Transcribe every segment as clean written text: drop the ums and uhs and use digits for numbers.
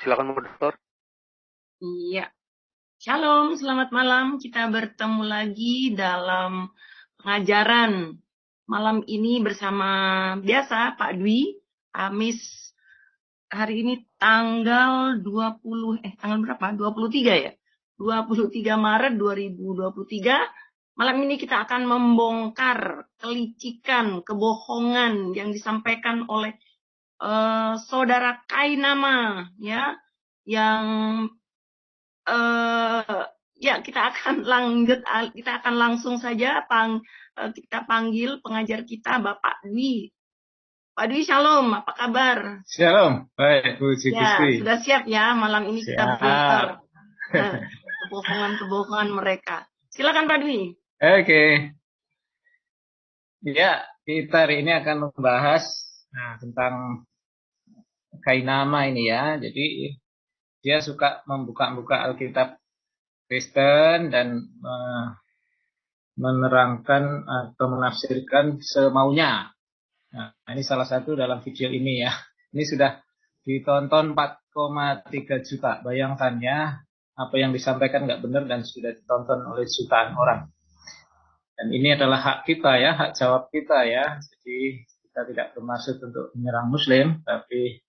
Silakan moderator. Iya. Shalom, selamat malam. Kita bertemu lagi dalam pengajaran malam ini bersama biasa Pak Dwi. Kamis hari ini tanggal 23 ya? 23 Maret 2023. Malam ini kita akan membongkar kelicikan, kebohongan yang disampaikan oleh saudara Kainama, ya, yang ya kita akan langsung saja kita panggil pengajar kita Bapak Dwi. Pak Dwi, shalom, apa kabar? Shalom, baik Bu Gusti. Ya, sudah siap ya malam ini kita bongkar kebohongan mereka. Silakan Pak Dwi. Oke. Ya, kita hari ini akan membahas tentang Kainama ini ya. Jadi dia suka membuka-buka Alkitab Kristen dan menerangkan atau menafsirkan semaunya. Nah, ini salah satu dalam video ini ya. Ini sudah ditonton 4,3 juta. Bayangkan ya, apa yang disampaikan nggak benar dan sudah ditonton oleh jutaan orang. Dan ini adalah hak kita ya, hak jawab kita ya. Jadi kita tidak bermaksud untuk menyerang Muslim, tapi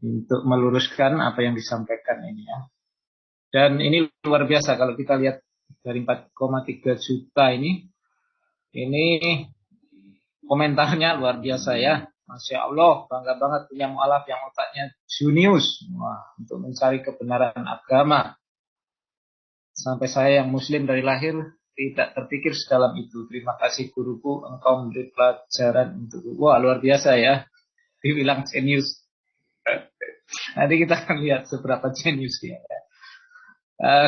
untuk meluruskan apa yang disampaikan ini ya. Dan ini luar biasa kalau kita lihat dari 4,3 juta ini komentarnya luar biasa ya. Masya Allah, bangga banget punya mu'alaf yang otaknya jenius untuk mencari kebenaran agama. Sampai saya yang Muslim dari lahir tidak terpikir sedalam itu. Terima kasih guruku, engkau memberi pelajaran untukku. Wah, luar biasa ya. Dibilang jenius. Nanti kita akan lihat seberapa jenius dia.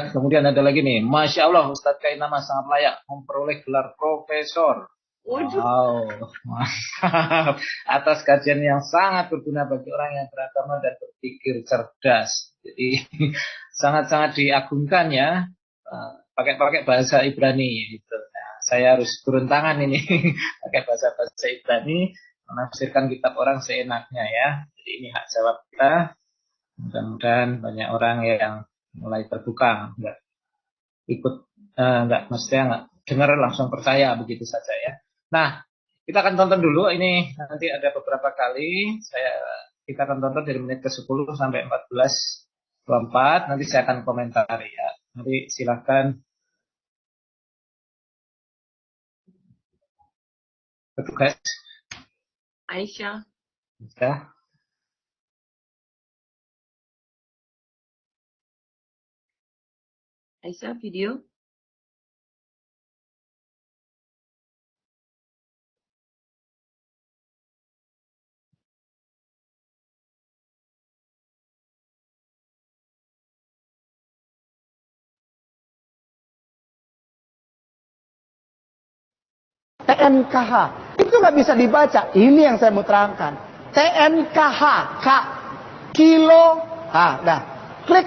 Kemudian ada lagi nih. Masya Allah, Ustadz Kainama sangat layak memperoleh gelar profesor. Wow, mantap. Atas kajian yang sangat berguna bagi orang yang beragama dan berpikir cerdas. Jadi sangat-sangat diagungkan ya. Pakai bahasa Ibrani gitu. Nah, saya harus turun tangan ini pakai bahasa Ibrani menafsirkan kitab orang seenaknya ya. Jadi ini hak jawab kita. Mudah-mudahan banyak orang yang mulai terbuka, mestinya nggak dengar langsung percaya begitu saja ya. Nah, kita akan tonton dulu ini nanti ada beberapa kali kita akan tonton dari menit ke-10 sampai 14:24. Nanti saya akan komentari ya. Nanti silakan petugas Aisyah. Ya. Aisyah video. TNKH itu nggak bisa dibaca. Ini yang saya mau terangkan. TNKH, K, kilo, dah, klik.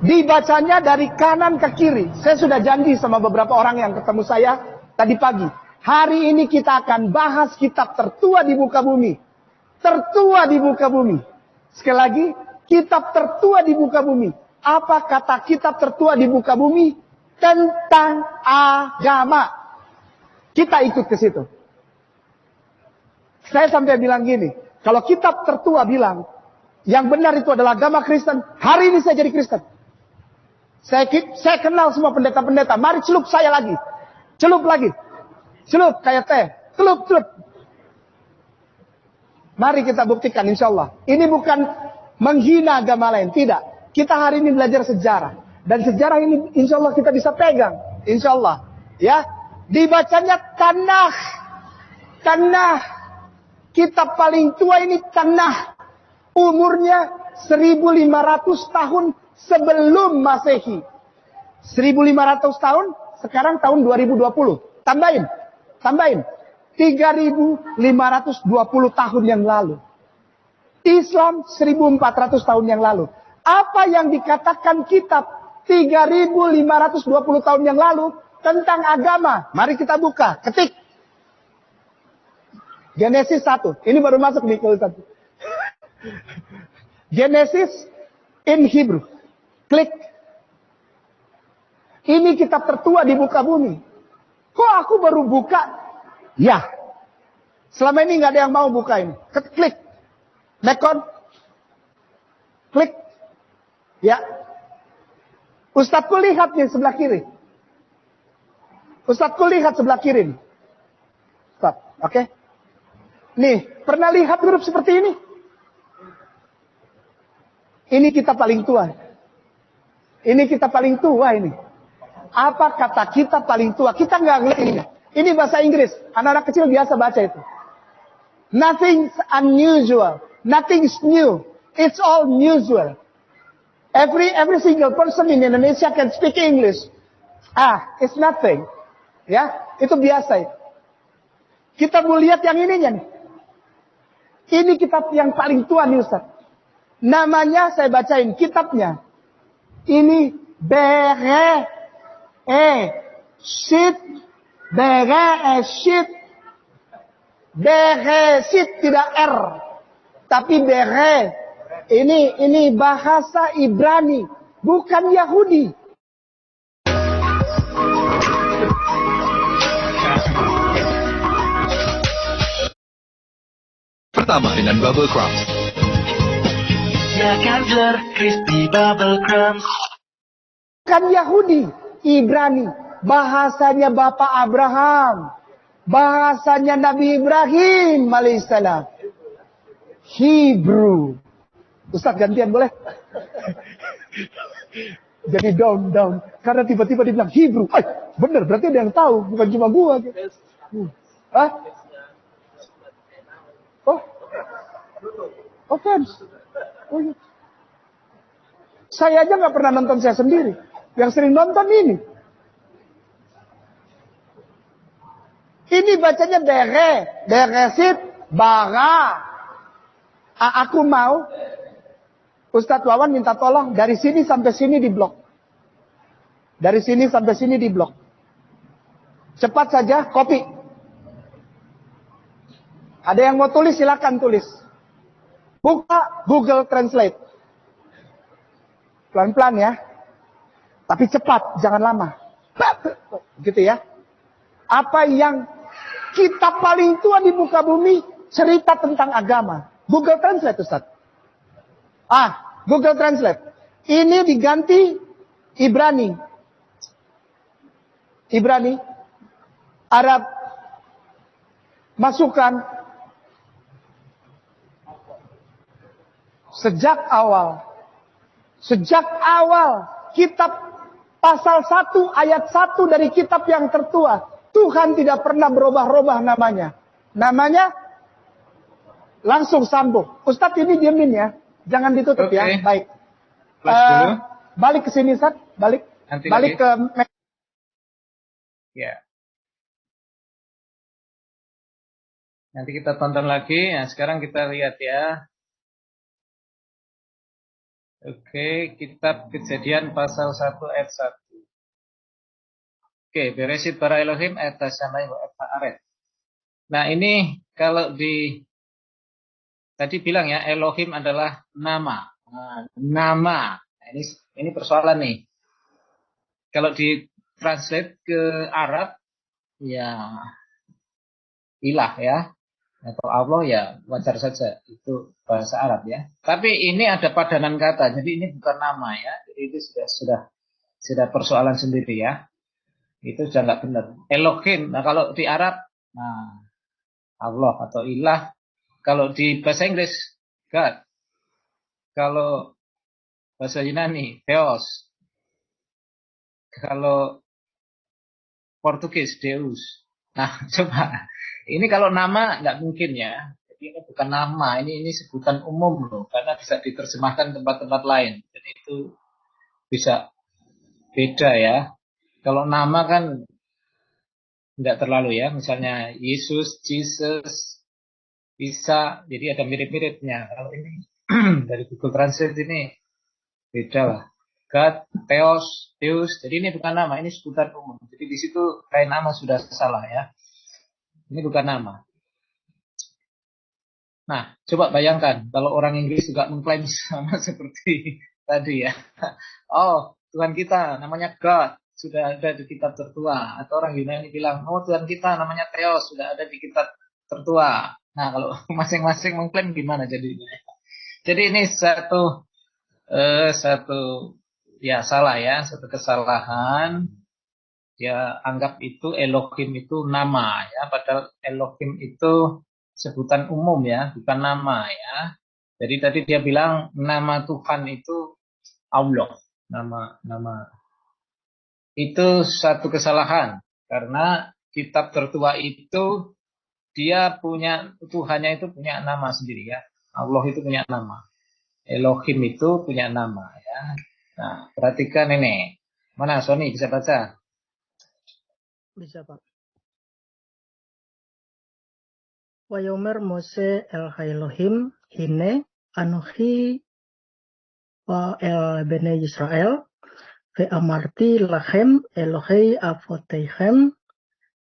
Dibacanya dari kanan ke kiri. Saya sudah janji sama beberapa orang yang ketemu saya tadi pagi. Hari ini kita akan bahas kitab tertua di muka bumi. Tertua di muka bumi. Sekali lagi, kitab tertua di muka bumi. Apa kata kitab tertua di muka bumi? Tentang agama. Kita ikut ke situ. Saya sampai bilang gini, kalau kitab tertua bilang, yang benar itu adalah agama Kristen, hari ini saya jadi Kristen. Saya kenal semua pendeta-pendeta, mari celup saya lagi. Celup lagi. Celup kayak teh. Celup. Mari kita buktikan insya Allah. Ini bukan menghina agama lain. Tidak. Kita hari ini belajar sejarah. Dan sejarah ini insya Allah kita bisa pegang. Insya Allah. Ya. Dibacanya Tanakh. Tanakh. Kitab paling tua ini Tanakh. Umurnya 1500 tahun sebelum Masehi. 1500 tahun. Sekarang tahun 2020. Tambahin. 3.520 tahun yang lalu. Islam 1.400 tahun yang lalu. Apa yang dikatakan kitab 3.520 tahun yang lalu tentang agama? Mari kita buka, ketik. Genesis 1. Ini baru masuk nih kalau 1. Genesis in Hebrew. Klik. Ini kitab tertua di muka bumi. Kok aku baru buka? Ya. Selama ini nggak ada yang mau buka ini. Klik. Nekon. Klik. Ya. Ustadzku lihat nih sebelah kiri. Ustadzku lihat sebelah kiri. Stop. Oke. Nih, pernah lihat huruf seperti ini? Ini kitab paling tua. Ini kitab paling tua ini. Apa kata kitab paling tua? Kita nggak ngeliat ini. Ini bahasa Inggris. Anak-anak kecil biasa baca itu. Nothing's unusual. Nothing's new. It's all usual. Every single person in Indonesia can speak English. It's nothing. Ya, itu biasa itu. Kita mau lihat yang ininya nih. Ini kitab yang paling tua nih Ustaz. Namanya saya bacain kitabnya. Ini Bereshit. Bereshit tidak R. Tapi Bere. Ini bahasa Ibrani. Bukan Yahudi. Pertama dengan Bubble Crumbs. Macassar Crispy Bubble Crumbs. Bukan Yahudi. Ibrani. Bahasanya Bapak Abraham. Bahasanya Nabi Ibrahim alaihissalam. Hebrew. Ustaz gantian boleh? Jadi down. Karena tiba-tiba dibilang Hebrew. Bener, berarti ada yang tahu. Bukan cuma gua. Hah? Oh, fans. Oh, iya. Saya aja nggak pernah nonton saya sendiri. Yang sering nonton ini. Ini bacanya Beresit, Bara. Aku mau Ustadz Wawan minta tolong dari sini sampai sini di blok. Dari sini sampai sini di blok. Cepat saja, copy. Ada yang mau tulis, silakan tulis. Buka Google Translate. Pelan-pelan ya. Tapi cepat, jangan lama. Gitu ya. Apa yang kitab paling tua di muka bumi cerita tentang agama. Google Translate, Ustaz. Google Translate. Ini diganti Ibrani. Arab. Masukkan. Sejak awal kitab pasal 1 ayat 1 dari kitab yang tertua. Tuhan tidak pernah berubah-ubah namanya. Namanya langsung sambung. Ustadz ini diemin ya. Jangan ditutup ya. Baik. Balik ke sini Ustadz. Balik lagi. ke... Ya. Nanti kita tonton lagi. Nah, sekarang kita lihat ya. Oke, kitab Kejadian pasal 1 ayat 1. Oke, Bereshit bara Elohim et hasamai wa et haaretz. Nah, ini kalau tadi bilang ya, Elohim adalah nama. Nah, nama. Nah, ini persoalan nih. Kalau di translate ke Arab, ya ilah ya, atau Allah ya wajar saja. Itu bahasa Arab ya. Tapi ini ada padanan kata, jadi ini bukan nama ya. Jadi itu sudah persoalan sendiri ya. Itu sudah nggak benar. Elohim. Nah kalau di Arab, nah Allah atau ilah. Kalau di bahasa Inggris, God. Kalau bahasa Yunani, Theos. Kalau Portugis, Deus. Nah, coba. Ini kalau nama nggak mungkin ya. Jadi ini bukan nama, ini sebutan umum loh. Karena bisa diterjemahkan tempat-tempat lain. Jadi itu bisa beda ya. Kalau nama kan nggak terlalu ya. Misalnya Yesus, Jesus, Isa. Jadi ada mirip-miripnya. Kalau ini dari Google Translate ini beda lah. God, Theos, Deus. Jadi ini bukan nama, ini sebutan umum. Jadi di situ kayak nama sudah salah ya. Ini bukan nama. Nah, coba bayangkan kalau orang Inggris juga mengklaim sama seperti tadi ya. Oh, Tuhan kita namanya God, sudah ada di kitab tertua. Atau orang Yunani bilang, oh Tuhan kita namanya Theos, sudah ada di kitab tertua. Nah, kalau masing-masing mengklaim gimana jadinya? Jadi ini satu ya salah ya, satu kesalahan. Dia anggap itu Elohim itu nama ya, padahal Elohim itu sebutan umum ya, bukan nama ya. Jadi tadi dia bilang nama Tuhan itu Allah, nama itu satu kesalahan karena kitab tertua itu dia punya Tuhannya itu punya nama sendiri ya. Allah itu punya nama. Elohim itu punya nama ya. Nah, perhatikan ini. Mana Sony bisa baca? Bisa, Pak. Wayomer Mose el Elohim hine anochi wa el bene Israel ve amarti lachem Elohei avoteichem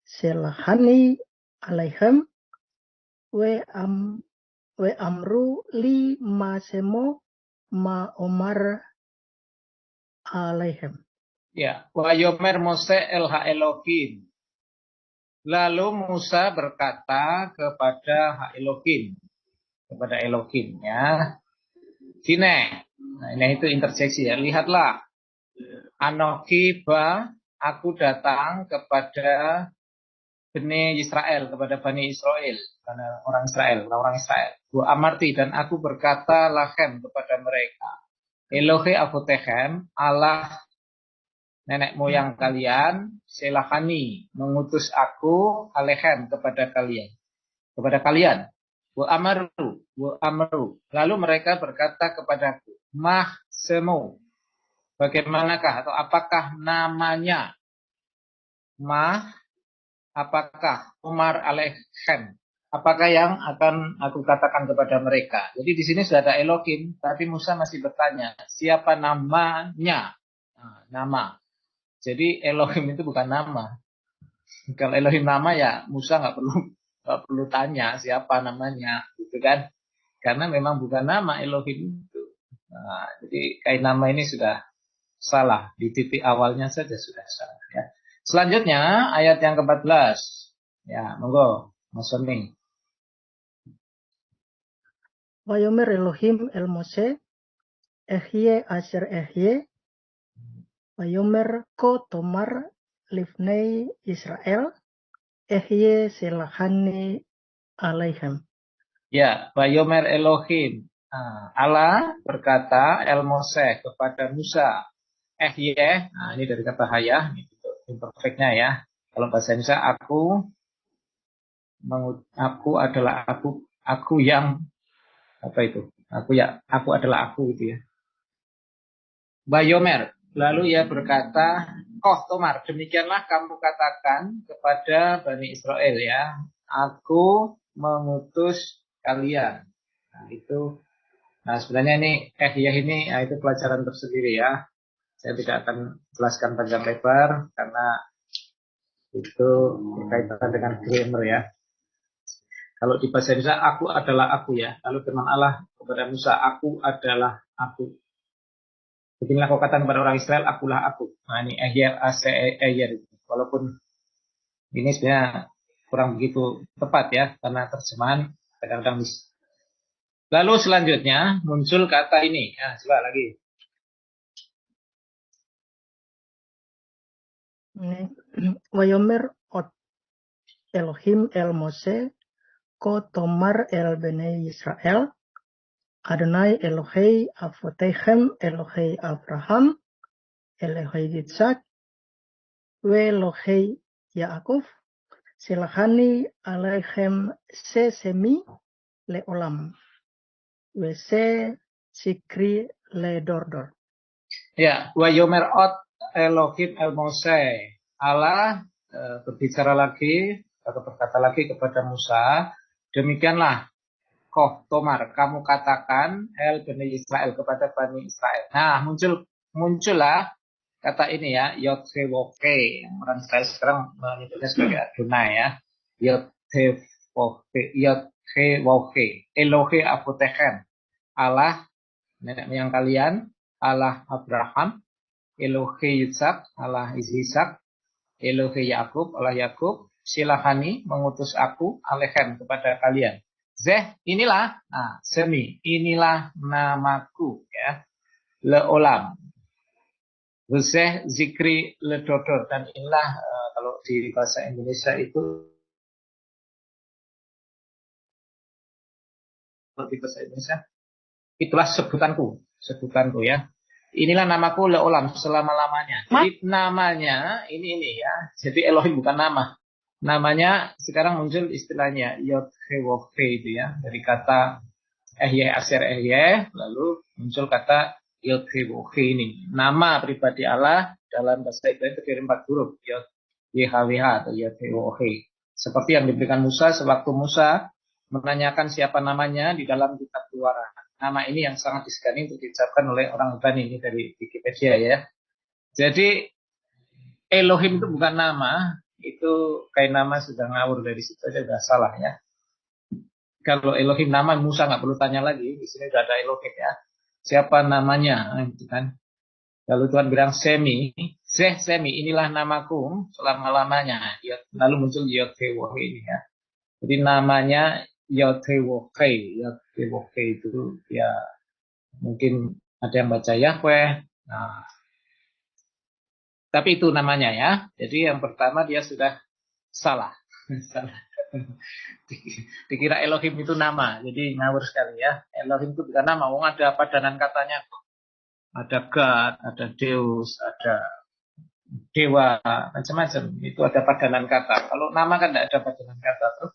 selahani aleichem we amru li masemo ma omar aleichem. Ya, Wayomer Mose el Elohim. Lalu Musa berkata kepada Elohim, kepada Elohim ya. Sini. Nah, ini itu interjeksi ya. Lihatlah. Anoki ba, aku datang kepada Bani Israel, kepada Bani Israel, karena orang Israel. Bu amarti dan aku berkata lachem kepada mereka. Elohe avotechem, Allah nenek moyang kalian, selahani mengutus aku alechem kepada kalian. Wa amru. Lalu mereka berkata kepadaku, mah semu. Bagaimanakah atau apakah namanya? Mah, apakah Umar alechem? Apakah yang akan aku katakan kepada mereka? Jadi di sini sudah ada Elohim, tapi Musa masih bertanya, siapa namanya? Nah, nama. Jadi Elohim itu bukan nama. Kalau Elohim nama ya Musa nggak perlu tanya siapa namanya, gitu kan? Karena memang bukan nama Elohim itu. Nah, jadi kayak nama ini sudah salah di titik awalnya saja sudah salah. Ya. Selanjutnya ayat yang ke-14. Ya, monggo Mas Sony. Wayomer Elohim el Mose ehye asher ehye Wayomer ko tomar lifnei Israel ehye selahani aleichem. Ya, Wayomer Elohim. Allah berkata El Mose kepada Musa. Nah ini dari kata hayah, imperfectnya ya. Kalau bahasa Indonesia adalah aku yang apa itu? Aku adalah aku gitu ya. Wayomer. Lalu ia berkata, Koh Tomar, demikianlah kamu katakan kepada Bani Israel ya. Aku mengutus kalian. Nah itu, sebenarnya ini ini itu pelajaran tersendiri ya. Saya tidak akan jelaskan panjang lebar karena itu berkaitan dengan grammar ya. Kalau di bahasa Indonesia aku adalah aku ya. Lalu firman Allah kepada Musa, aku adalah aku. Beginilah kau katakan kepada orang Israel, akulah aku. Nah ini ehyar, ehyar. Walaupun ini sebenarnya kurang begitu tepat ya, karena terjemahan kadang-kadang bisa. Lalu selanjutnya muncul kata ini. Ya, coba lagi. Wayomer ot Elohim el Mose ko tomar el bnei Israel Adonai Elohei avotechem Elohei Abraham Elohei Yitzhak ve Elohei Yaakov silahani aleichem sesemi leolam ve se sikri le dordor. Ya, wa yomer ot Elohim el Mose. Allah berbicara lagi atau berkata lagi kepada Musa, demikianlah koh tomar, kamu katakan el bani Israel kepada bani Israel. Nah, muncullah kata ini ya, Yod-He-Wo-He. Orang Israel sekarang menyebutnya sebagai Adonai ya. Yod-He-Wo-He. Elohe Avotechem. Allah nenek moyang kalian, Allah Abraham, Elohe Yitzhak, Allah Ishak, Elohe Yakub, Allah Yakub, silahani mengutus aku alechem kepada kalian. Zeh, inilah, semi, inilah namaku ya, leolam. Zeh zikri ledodor, dan inilah kalau di bahasa Indonesia itu, kalau di bahasa Indonesia, itulah sebutanku ya. Inilah namaku leolam selama-lamanya. Jadi namanya ini ya. Jadi Elohim bukan nama. Namanya sekarang muncul istilahnya Yod-He-Wo-He itu ya. Dari kata Ehye Asher Ehye, lalu muncul kata Yod-He-Wo-He ini. Nama pribadi Allah dalam bahasa Ibrani terdiri 4 huruf. Yod-Ye-Haweh atau Yod-He-Wo-He. Seperti yang diberikan Musa sewaktu Musa menanyakan siapa namanya di dalam kitab Keluaran. Nama ini yang sangat disegani untuk diucapkan oleh orang Ibrani, ini dari Wikipedia ya. Jadi Elohim itu bukan nama, itu kayak nama sudah ngawur, dari situ aja udah salah ya. Kalau Elohim nama, Musa nggak perlu tanya lagi, di sini udah ada Elohim ya. Siapa namanya, gitu kan? Lalu Tuhan bilang semi, semi, inilah namaku selama-lamanya. Lalu muncul Yod-He-Wo-He ini ya. Jadi namanya Yod-He-Wo-He. Yod-He-Wo-He itu ya mungkin ada yang baca Yahweh. Nah, tapi itu namanya ya. Jadi yang pertama dia sudah salah. Dikira Elohim itu nama. Jadi ngawur sekali ya. Elohim itu bukan nama. Wong ada padanan katanya. Ada God, ada Deus, ada Dewa, macam-macam. Itu ada padanan kata. Kalau nama kan tidak ada padanan kata tuh.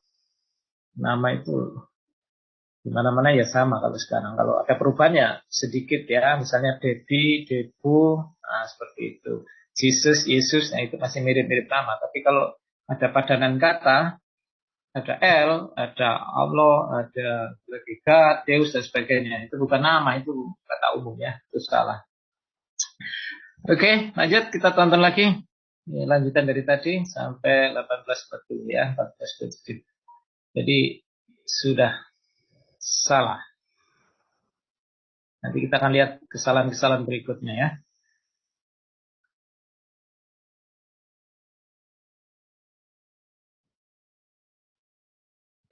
Nama itu di mana-mana ya sama kalau sekarang. Kalau ada perubahannya sedikit ya. Misalnya Debbie, Debu, nah seperti itu. Yesus, nah itu masih mirip-mirip nama. Tapi kalau ada padanan kata, ada El, ada Allah, ada God, Deus dan sebagainya. Itu bukan nama, itu kata umum ya. Itu salah. Oke, lanjut kita tonton lagi. Ini lanjutan dari tadi sampai 18:40 ya, 14:20. Jadi sudah salah. Nanti kita akan lihat kesalahan-kesalahan berikutnya ya.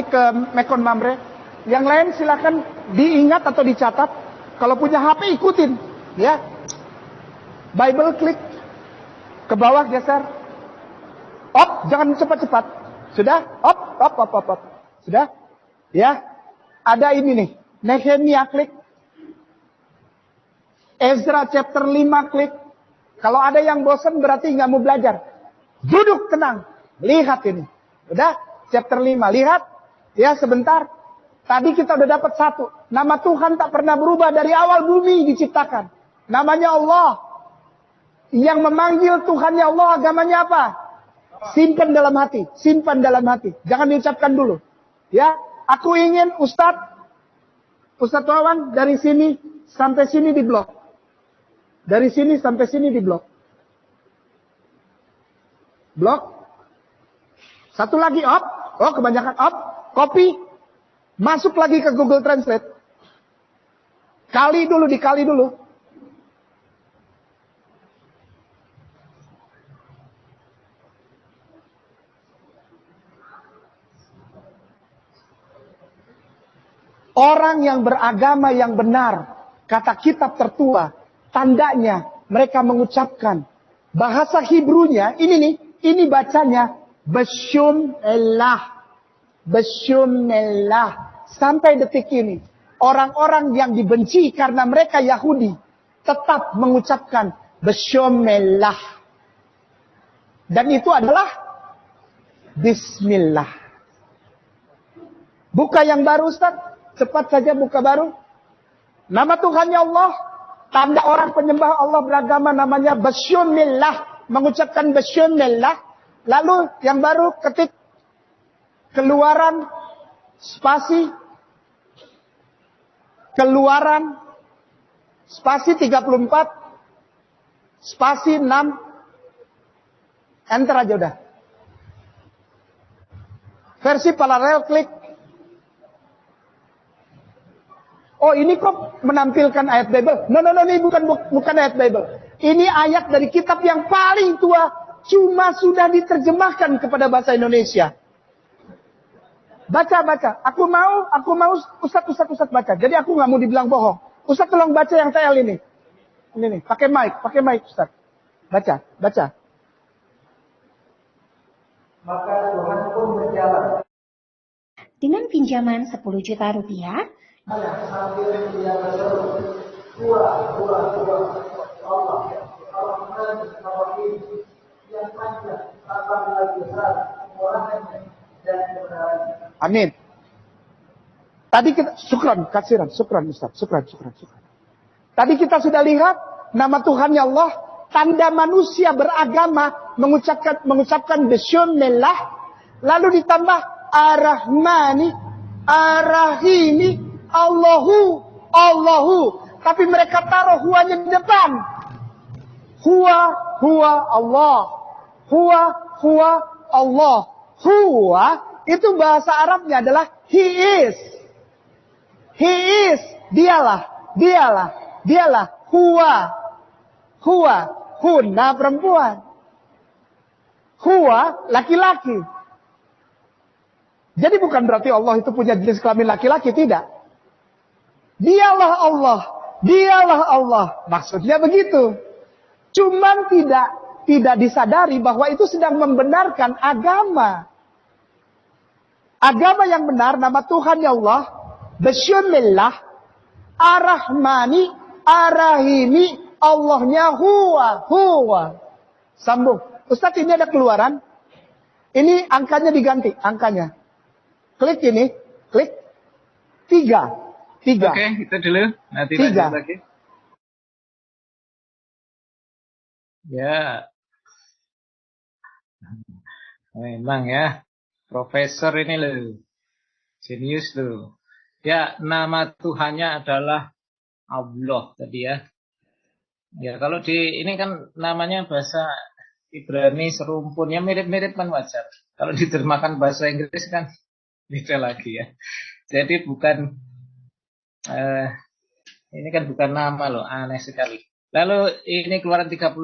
Ke Mekon Mamre, yang lain silakan diingat atau dicatat. Kalau punya HP ikutin, ya. Bible klik ke bawah geser. Op, jangan cepat-cepat. Sudah? Op. Sudah? Ya. Ada ini nih. Nehemia klik. Ezra chapter 5 klik. Kalau ada yang bosan berarti nggak mau belajar. Duduk tenang. Lihat ini. Udah? Chapter 5. Lihat. Ya sebentar. Tadi kita udah dapat satu. Nama Tuhan tak pernah berubah dari awal bumi diciptakan. Namanya Allah. Yang memanggil Tuhannya Allah agamanya apa? Simpan dalam hati. Simpan dalam hati. Jangan diucapkan dulu. Ya. Aku ingin Ustadz Wawan dari sini sampai sini di blok. Dari sini sampai sini di blok. Blok. Satu lagi op. Oh kebanyakan op. Copy. Masuk lagi ke Google Translate. Dikali dulu. Orang yang beragama yang benar, kata kitab tertua, tandanya mereka mengucapkan bahasa Hebrunya, ini bacanya Bashum Elah. Sampai detik ini, orang-orang yang dibenci karena mereka Yahudi tetap mengucapkan Bashum Elah. Dan itu adalah Bismillah. Buka yang baru, Ustaz. Cepat saja buka baru. Nama Tuhannya Allah. Tanda orang penyembah Allah beragama namanya Basyumillah. Mengucapkan Basyumillah. Lalu yang baru ketik Keluaran spasi 34 spasi 6. Enter aja udah. Versi paralel klik. Oh, ini kok menampilkan ayat Bible? No, ini bukan ayat Bible. Ini ayat dari kitab yang paling tua, cuma sudah diterjemahkan kepada bahasa Indonesia. Baca. Aku mau Ustaz baca. Jadi aku nggak mau dibilang bohong. Ustaz tolong baca yang TL ini. Ini nih, pakai mic Ustaz. Baca. Maka Tuhan pun berjalan. Dengan pinjaman 10 juta rupiah, Sambil dia berseru, Allah, Ar-Rahman, Ar-Rahim, yang panjang, sabar lagi besar, kemurahannya dan kebenarannya. Amin. Tadi kita, syukran Ustaz, syukran. Tadi kita sudah lihat nama Tuhannya Allah, tanda manusia beragama mengucapkan Bismillah, lalu ditambah Ar-Rahmani, Ar-Rahimi, Allahu. Tapi mereka taruh huwanya di depan. Huwa Allah. Huwa Allah. Huwa itu bahasa Arabnya adalah he is. Dialah. Huwa. Hunna perempuan. Huwa laki-laki. Jadi bukan berarti Allah itu punya jenis kelamin laki-laki, tidak. Dialah Allah. Maksudnya begitu. Cuman tidak disadari bahwa itu sedang membenarkan agama. Agama yang benar, nama Tuhannya Allah, Bismillah, Ar-Rahmani, Ar-Rahimi, Allahnya huwa. Sambung. Ustaz, ini ada keluaran. Ini angkanya diganti, angkanya. Klik ini, klik 3. Oke, kita dulu. Nanti lanjut lagi. Ya. Memang ya. Profesor ini loh. Jenius loh. Ya, nama Tuhannya adalah Allah tadi ya. Ya, kalau ini kan namanya bahasa Ibrani serumpun. Ya mirip-mirip kan wajar. Kalau diterjemahkan bahasa Inggris kan beda lagi ya. Jadi ini kan bukan nama loh, aneh sekali. Lalu ini Keluaran 34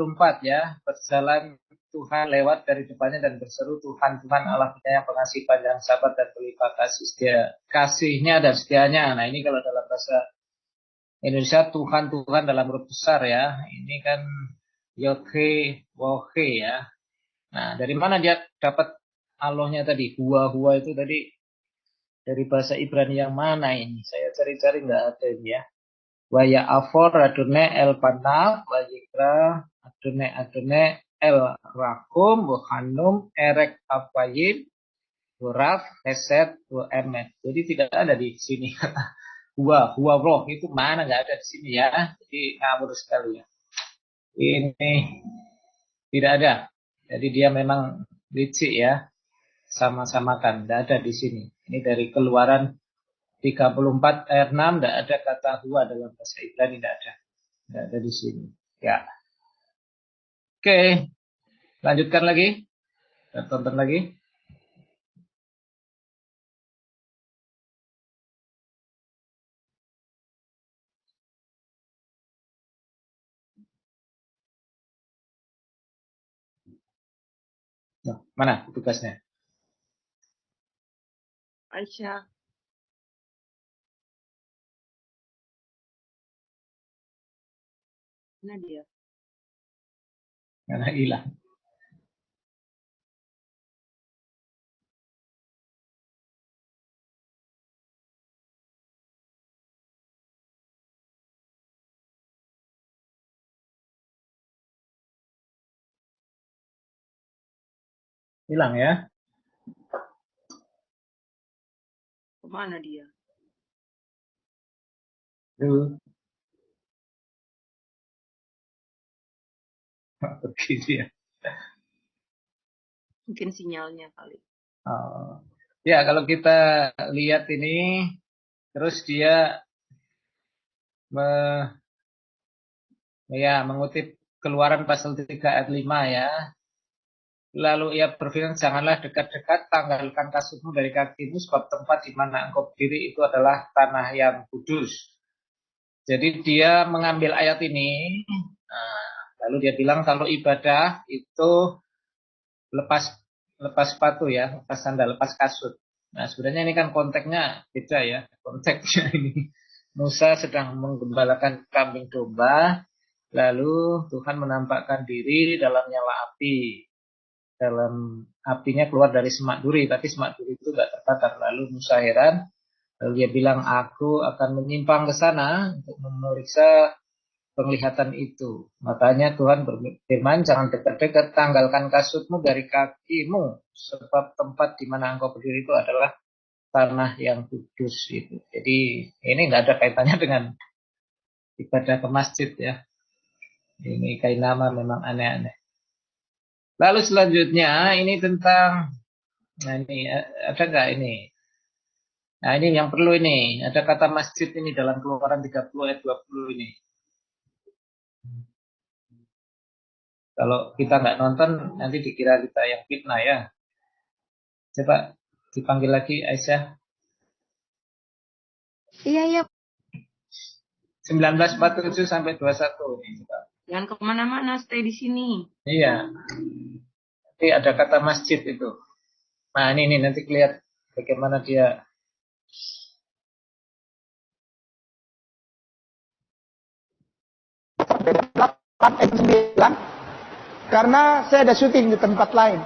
ya, berjalan Tuhan lewat dari depannya dan berseru, Tuhan Allah penyayang pengasih panjang sabar dan berlimpah kasihnya dan setianya. Nah ini kalau dalam bahasa Indonesia Tuhan dalam huruf besar ya. Ini kan Yodhe Wohe ya. Nah dari mana dia dapat Allahnya tadi? Huwa itu tadi dari bahasa Ibrani yang mana ini? Saya cari-cari nggak ada ini ya. Wa ya'afor adune el panaf, wa yikra adune el rakum, wa hanum erek apayim, huraf heset wa emet. Jadi tidak ada di sini kata huwa roh itu mana, nggak ada di sini ya. Jadi ngawur sekali ya. Ini tidak ada. Jadi dia memang licik ya. Sama-samakan, tidak ada di sini. Ini dari Keluaran 34 ayat 6, tidak ada kata huwa dalam bahasa Ibrani, tidak ada di sini. Ya. Oke, lanjutkan lagi. Kita tonton lagi. Nah, mana tugasnya? Aisyah. Mana dia? Mana hilang? Hilang ya? Kemana dia? Tuh. Pergi dia. Mungkin sinyalnya kali. Oh. Ya, kalau kita lihat ini, terus dia mengutip Keluaran pasal 3 ayat 5 ya. Lalu ia berfirman, janganlah dekat-dekat, tanggalkan kasutmu dari kakimu, sebab tempat di mana engkau berdiri itu adalah tanah yang kudus. Jadi dia mengambil ayat ini, lalu dia bilang kalau ibadah itu lepas sepatu ya, lepas sandal, lepas kasut. Nah sebenarnya ini kan konteksnya beda ya, konteksnya ini Musa sedang menggembalakan kambing domba, lalu Tuhan menampakkan diri dalam nyala api. Dalam apinya keluar dari semak duri, tapi semak duri itu tidak terbakar. Lalu Musa heran, lalu dia bilang, aku akan menyimpang ke sana untuk memeriksa penglihatan itu. Makanya Tuhan berfirman, jangan dekat-dekat, tanggalkan kasutmu dari kakimu, sebab tempat di mana engkau berdiri itu adalah tanah yang kudus. Itu. Jadi ini tidak ada kaitannya dengan ibadah ke masjid ya. Ini kainama memang aneh-aneh. Lalu selanjutnya ini tentang, nah ini ada nggak ini? Nah ini yang perlu ini, ada kata masjid ini dalam Keluaran 30 ayat 20 ini. Kalau kita nggak nonton, nanti dikira kita yang fitnah ya. Coba dipanggil lagi Aisyah. Iya, iya. 1947 sampai 21 ini. Jangan kemana-mana, stay di sini. Iya. Nanti ada kata masjid itu. Nah ini nanti lihat bagaimana dia. Karena saya ada syuting di tempat lain.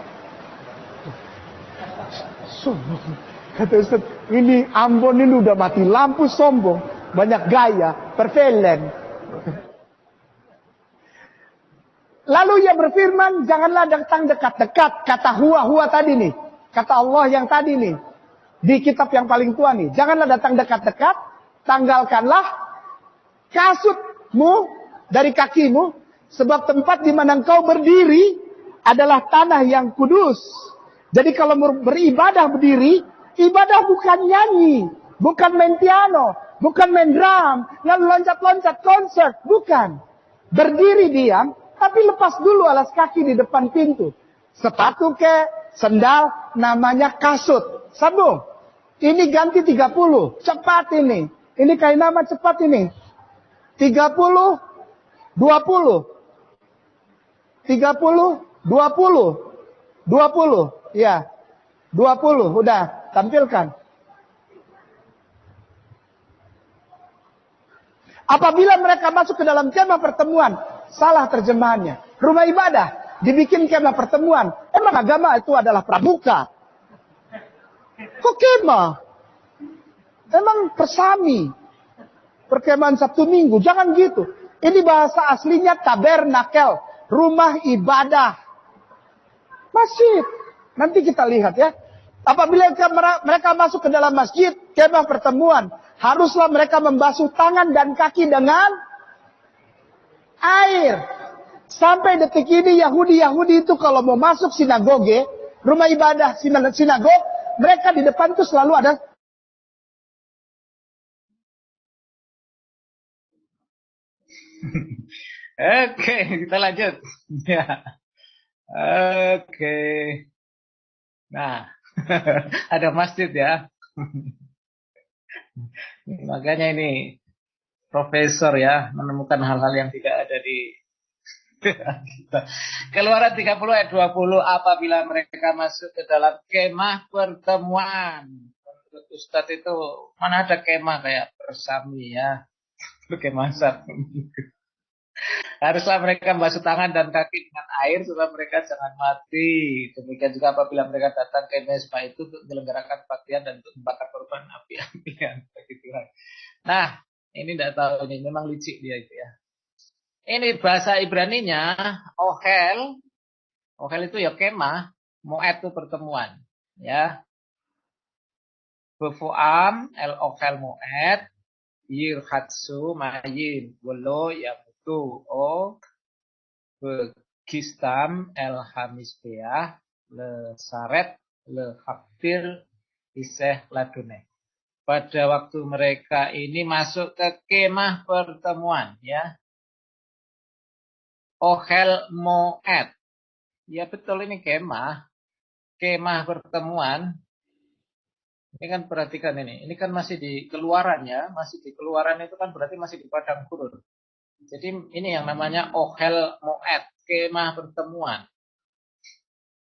Kata Ustaz, ini Ambon ini udah mati lampu, sombong, banyak gaya, perfelen. Lalu ia berfirman, janganlah datang dekat-dekat. Kata huwa tadi nih, kata Allah yang tadi nih, di kitab yang paling tua nih. Janganlah datang dekat-dekat, tanggalkanlah kasutmu dari kakimu, sebab tempat di mana engkau berdiri adalah tanah yang kudus. Jadi kalau beribadah berdiri, ibadah bukan nyanyi, bukan main piano, bukan main drum, lalu loncat-loncat konser, bukan. Berdiri diam, tapi lepas dulu alas kaki di depan pintu. Sepatu ke, sendal, namanya kasut. Sambung. Ini ganti 30, cepat ini. Ini kain nama cepat ini. 30, 20. 30, 20. 20, ya. 20, udah, tampilkan. Apabila mereka masuk ke dalam kemah pertemuan, salah terjemahannya. Rumah ibadah, dibikin kemah pertemuan. Emang agama itu adalah pramuka. Kok kemah? Emang persami. Perkemahan Sabtu Minggu, jangan gitu. Ini bahasa aslinya tabernakel, rumah ibadah. Masjid. Nanti kita lihat ya. Apabila mereka masuk ke dalam masjid, kemah pertemuan, haruslah mereka membasuh tangan dan kaki dengan air. Sampai detik ini Yahudi itu kalau mau masuk sinagoge, rumah ibadah sinagog, mereka di depan itu selalu ada. Oke, kita lanjut. Ya. Oke. Nah, ada masjid ya. Makanya ini profesor ya, menemukan hal-hal yang tidak ada di Keluaran 30 ayat 20, apabila mereka masuk ke dalam kemah pertemuan. Menurut Ustadz itu mana ada kemah kayak bersami ya. Itu kemah satu. Haruslah mereka basuh tangan dan kaki dengan air supaya mereka jangan mati. Demikian juga apabila mereka datang ke mezbah itu untuk menyelenggarakan kebaktian dan untuk membakar korban api-apian bagi Tuhan. Nah, ini tidak tahu ini memang licik dia itu ya. Ini bahasa Ibraninya ohel. Ohel itu ya kemah, moed itu pertemuan, ya. Befuam el ohel moed, yirhatsu mayin, wolo yamutu o begistam el hamisbeah le saret le hafir iseh ladune. Pada waktu mereka ini masuk ke kemah pertemuan, ya. Ohel moed. Ya betul ini kemah. Kemah pertemuan. Ini kan perhatikan ini. Ini kan masih di keluaran ya. Masih di keluaran itu kan berarti masih di padang gurun. Jadi ini yang namanya ohel moed. Kemah pertemuan.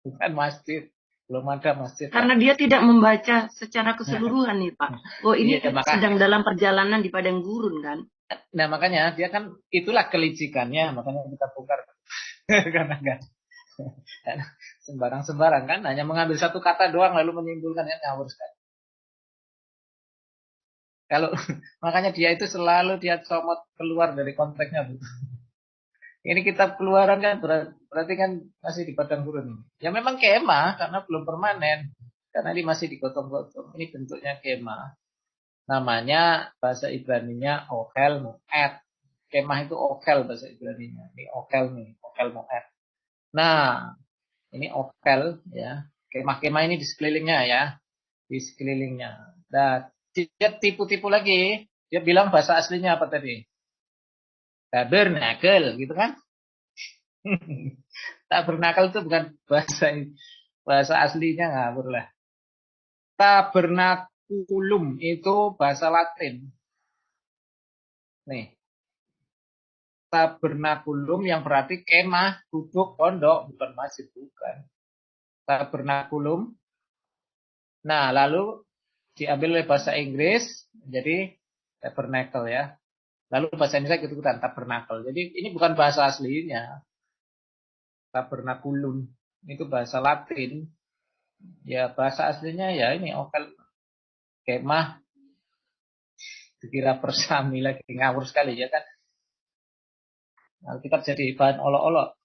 Bukan masjid. Belum ada masjid. Karena dia tidak membaca secara keseluruhan nih Pak. Oh ini Iya, sedang dalam perjalanan di padang gurun kan. Nah makanya dia kan itulah kelicikannya. Makanya kita bongkar. Karena enggak. Sembarang-sembarang kan. Hanya mengambil satu kata doang lalu menyimpulkan yang ngawur sekali. Kalau makanya dia itu selalu dia comot keluar dari konteksnya. Ini kitab keluaran kan berarti kan masih di padang gurun. Ya memang kemah karena belum permanen. Karena ini masih digotong-gotong. Ini bentuknya kemah. Namanya bahasa Ibraninya ohel moed. Kemah itu ohel bahasa Ibraninya. Ini ohel nih, ohel moed. Nah, ini ohel ya. Kemah-kemah ini di sekelilingnya ya. Di sekelilingnya. Dan dia tipu-tipu lagi. Dia bilang bahasa aslinya apa tadi? Tabernakel gitu kan? Tabernakel itu bukan bahasa aslinya, ngawur lah. Tabernakulum itu bahasa Latin. Nih. Tabernakulum yang berarti kemah, gubuk, pondok, bukan masjid, bukan. Tabernakulum. Nah, lalu diambil oleh bahasa Inggris, jadi tabernacle ya. Lalu bahasa Indonesia ikut-ikutan tabernacle. Jadi ini bukan bahasa aslinya. Tabernakulum itu bahasa Latin. Ya bahasa aslinya ya ini ohel kemah. Dikira persami lagi ngawur sekali ya kan. Nah, kita jadi bahan olok-olok.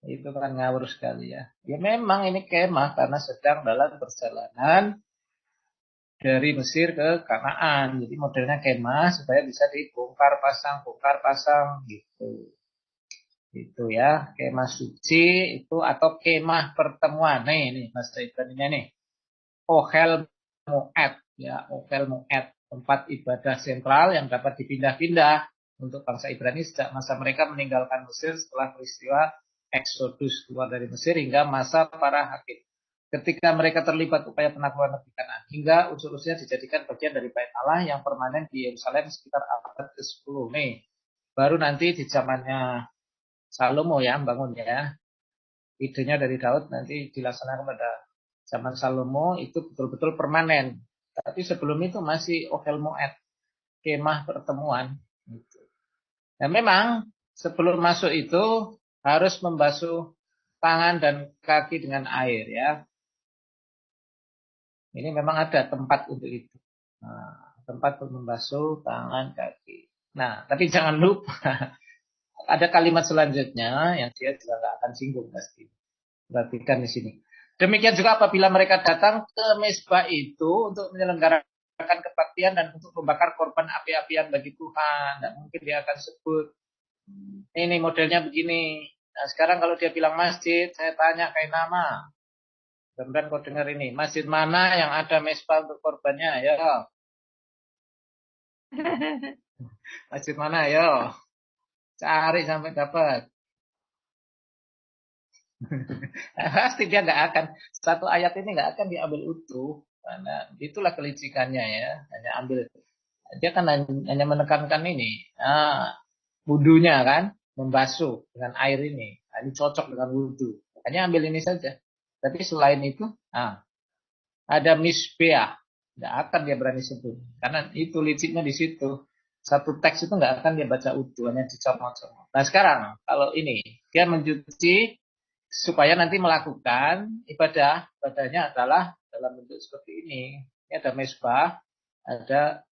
Itu kan ngawur sekali ya. Ya memang ini kemah karena sedang dalam perjalanan dari Mesir ke Kanaan. Jadi modelnya kemah supaya bisa dibongkar pasang gitu. Itu ya, kemah suci itu atau kemah pertemuan. Nih bahasa Ibraninya nih. Ohel moed ya, ohel moed, tempat ibadah sentral yang dapat dipindah-pindah untuk bangsa Ibrani sejak masa mereka meninggalkan Mesir setelah peristiwa Eksodus keluar dari Mesir hingga masa para hakim. Ketika mereka terlibat upaya penaklukan negeri Kanaan, hingga unsur-unsurnya dijadikan bagian dari Bait Allah yang permanen di Yerusalem sekitar abad ke-10. Nih, baru nanti di zamannya Salomo ya, bangun ya. Idenya dari Daud nanti dilaksanakan pada zaman Salomo itu betul-betul permanen. Tapi sebelum itu masih ohel moed, kemah pertemuan. Nah memang sebelum masuk itu harus membasuh tangan dan kaki dengan air ya. Ini memang ada tempat untuk itu. Nah, tempat untuk membasuh tangan kaki. Nah, tapi jangan lupa ada kalimat selanjutnya yang dia juga nggak akan singgung pasti. Perhatikan di sini. Demikian juga apabila mereka datang ke mezbah itu untuk menyelenggarakan kebaktian dan untuk membakar korban api-apian bagi Tuhan. Tidak mungkin dia akan sebut. Ini modelnya begini. Nah sekarang kalau dia bilang masjid, saya tanya kayak nama. Kemudian kau dengar ini. Masjid mana yang ada mezbah untuk korbannya? Ya. Masjid mana? Ya. Cari sampai dapat. Pasti dia nggak akan, satu ayat ini nggak akan diambil utuh karena itulah kelicikannya ya, hanya ambil dia kan hanya menekankan ini wudunya kan, membasuh dengan air ini. Nah, ini cocok dengan wudhu. Hanya ambil ini saja. Tapi selain itu, ada misbeah. Nggak akan dia berani sebut. Karena itu liciknya di situ. Satu teks itu nggak akan dia baca utuh, hanya dicomot-comot. Nah sekarang, kalau ini, dia mencuci supaya nanti melakukan ibadahnya adalah dalam bentuk seperti ini. Ini ada mesbah, ada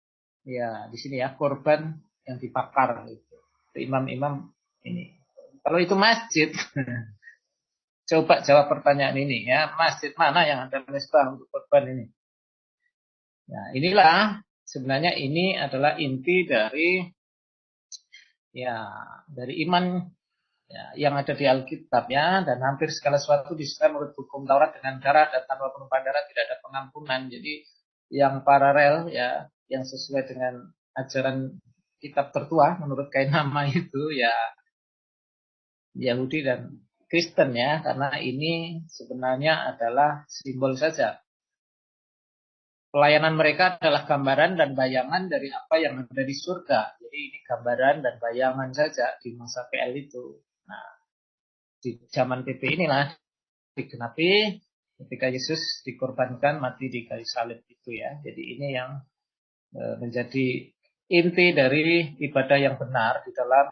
ya di sini ya korban yang dibakar itu. Imam-imam ini. Kalau itu masjid, coba jawab pertanyaan ini ya, masjid mana yang ada mesbah untuk korban ini? Nah, inilah sebenarnya ini adalah inti dari iman ya, yang ada di Alkitab ya, dan hampir segala sesuatu disebutkan menurut hukum Taurat dengan darah dan tanpa penumpahan darah tidak ada pengampunan. Jadi yang paralel ya, yang sesuai dengan ajaran kitab tertua menurut kain nama itu ya Yahudi dan Kristen ya, karena ini sebenarnya adalah simbol saja. Pelayanan mereka adalah gambaran dan bayangan dari apa yang ada di surga. Jadi ini gambaran dan bayangan saja di masa PL itu. Nah, di zaman PP inilah digenapi ketika Yesus dikorbankan mati di kayu salib itu ya. Jadi ini yang menjadi inti dari ibadah yang benar di dalam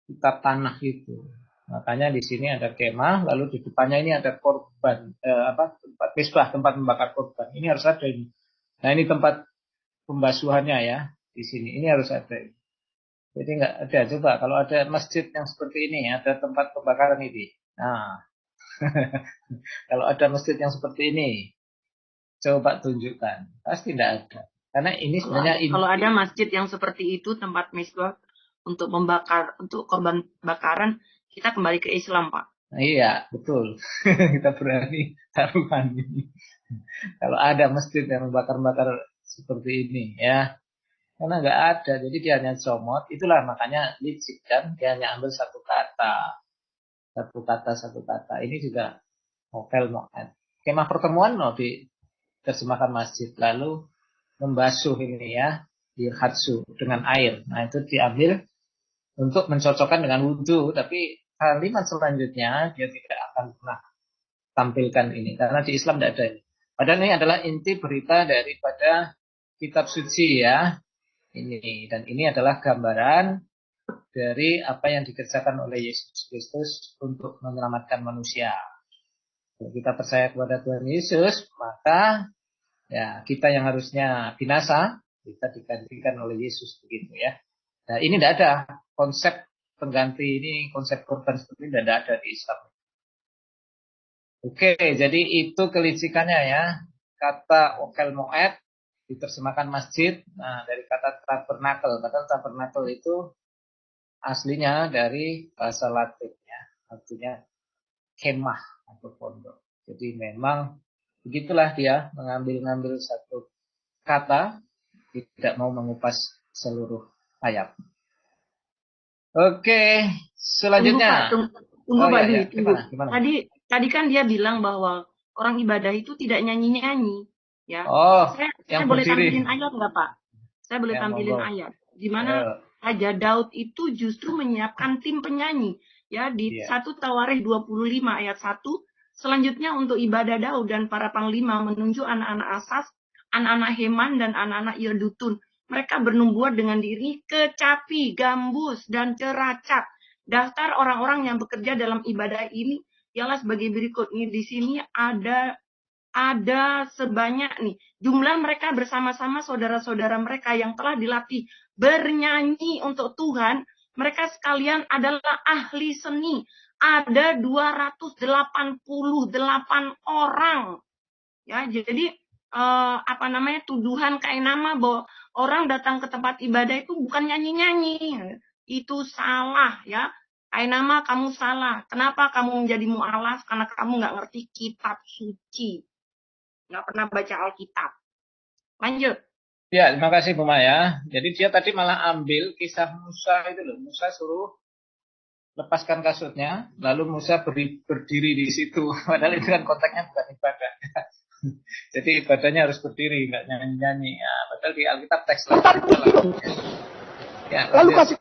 kitab tanah itu. Makanya di sini ada kemah, lalu di depannya ini ada korban, tempat mesbah, tempat membakar korban. Ini harus ada ini. Nah ini tempat pembasuhannya ya di sini. Ini harus ada. Jadi nggak ada. Coba kalau ada masjid yang seperti ini, ada tempat pembakaran ini. Nah, kalau ada masjid yang seperti ini, coba tunjukkan. Pasti tidak ada. Karena ini sebenarnya kalau ada masjid yang seperti itu, tempat mesbah untuk membakar, untuk korban bakaran, kita kembali ke Islam, Pak. Iya, betul. Kita berani taruhan ini. Kalau ada masjid yang membakar-bakar seperti ini, ya. Karena nggak ada, jadi dia hanya comot. Itulah makanya licik kan, dia hanya ambil satu kata. Satu kata. Ini juga novel mu'ad. Kemah pertemuan diterjemahkan masjid. Lalu membasuh ini ya, dirhatsu dengan air. Nah, itu diambil untuk mencocokkan dengan wudhu, tapi kalimat selanjutnya dia tidak akan pernah tampilkan ini karena di Islam tidak ada ini. Padahal ini adalah inti berita daripada kitab suci ya. Ini dan ini adalah gambaran dari apa yang dikerjakan oleh Yesus Kristus untuk menyelamatkan manusia. Kalau kita percaya kepada Tuhan Yesus, maka ya kita yang harusnya binasa kita digantikan oleh Yesus begitu ya. Nah, ini tidak ada konsep pengganti ini, konsep korban seperti ini tidak ada di Islam. Oke, jadi itu kelicikannya ya. Kata Okel Moed diterjemahkan masjid. Nah, dari kata tabernakel. Kata tabernakel itu aslinya dari bahasa Latin ya. Artinya kemah atau pondok. Jadi memang begitulah dia mengambil satu kata, tidak mau mengupas seluruh ayat. Oke, selanjutnya. Tunggu Pak Dwi. Gimana? Tadi kan dia bilang bahwa orang ibadah itu tidak nyanyi-nyanyi, ya. Saya boleh tampilin ayat nggak Pak? Saya boleh tampilin ayat. Di mana Raja Daud itu justru menyiapkan tim penyanyi, ya di 1 Tawarikh 25 ayat 1. Selanjutnya untuk ibadah Daud dan para panglima menunjuk anak-anak Asas, anak-anak Heman dan anak-anak Yedutun. Mereka bernubuat dengan diri kecapi, gambus, dan ceracak. Daftar orang-orang yang bekerja dalam ibadah ini ialah sebagai berikut. Nih di sini ada sebanyak nih jumlah mereka bersama-sama saudara-saudara mereka yang telah dilatih bernyanyi untuk Tuhan. Mereka sekalian adalah ahli seni. Ada 288 orang. Ya, jadi tuduhan kayak nama bahwa orang datang ke tempat ibadah itu bukan nyanyi-nyanyi. Itu salah ya. Kayak nama kamu salah. Kenapa kamu menjadi mu'alaf? Karena kamu nggak ngerti kitab suci. Nggak pernah baca Alkitab. Lanjut. Ya, terima kasih Bu Maya. Jadi dia tadi malah ambil kisah Musa itu loh. Musa suruh lepaskan kasutnya, lalu Musa berdiri di situ. Padahal itu kan konteksnya bukan ibadah. Jadi ibadahnya harus berdiri, nggak nyanyi-nyanyi. Ya, padahal di Alkitab teks lain. Ya, lalu kasih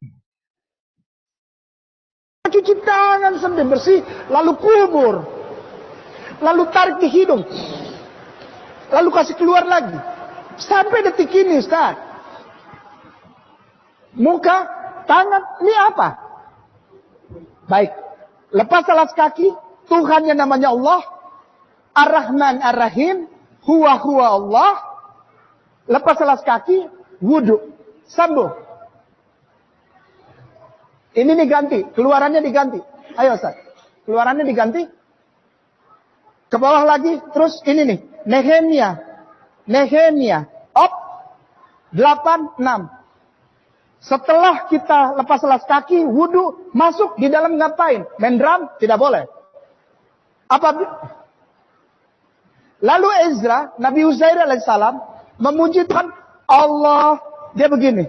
cuci tangan sampai bersih, lalu kubur, lalu tarik di hidung, lalu kasih keluar lagi. Sampai detik ini, Ustaz. Muka, tangan, ini apa? Baik, lepas alas kaki, Tuhan yang namanya Allah, Ar-Rahman Ar-Rahim, Huwa Allah. Lepas alas kaki, wudhu, sambung. Ini diganti, keluarannya diganti. Ayo Ustaz, keluarannya diganti. Ke bawah lagi, terus ini nih, Nehemia, op, 8:6. Setelah kita lepas alas kaki, wudhu, masuk di dalam ngapain? Main drum? Tidak boleh. Lalu Ezra, Nabi Uzair alaihissalam, memuji Tuhan Allah. Dia begini.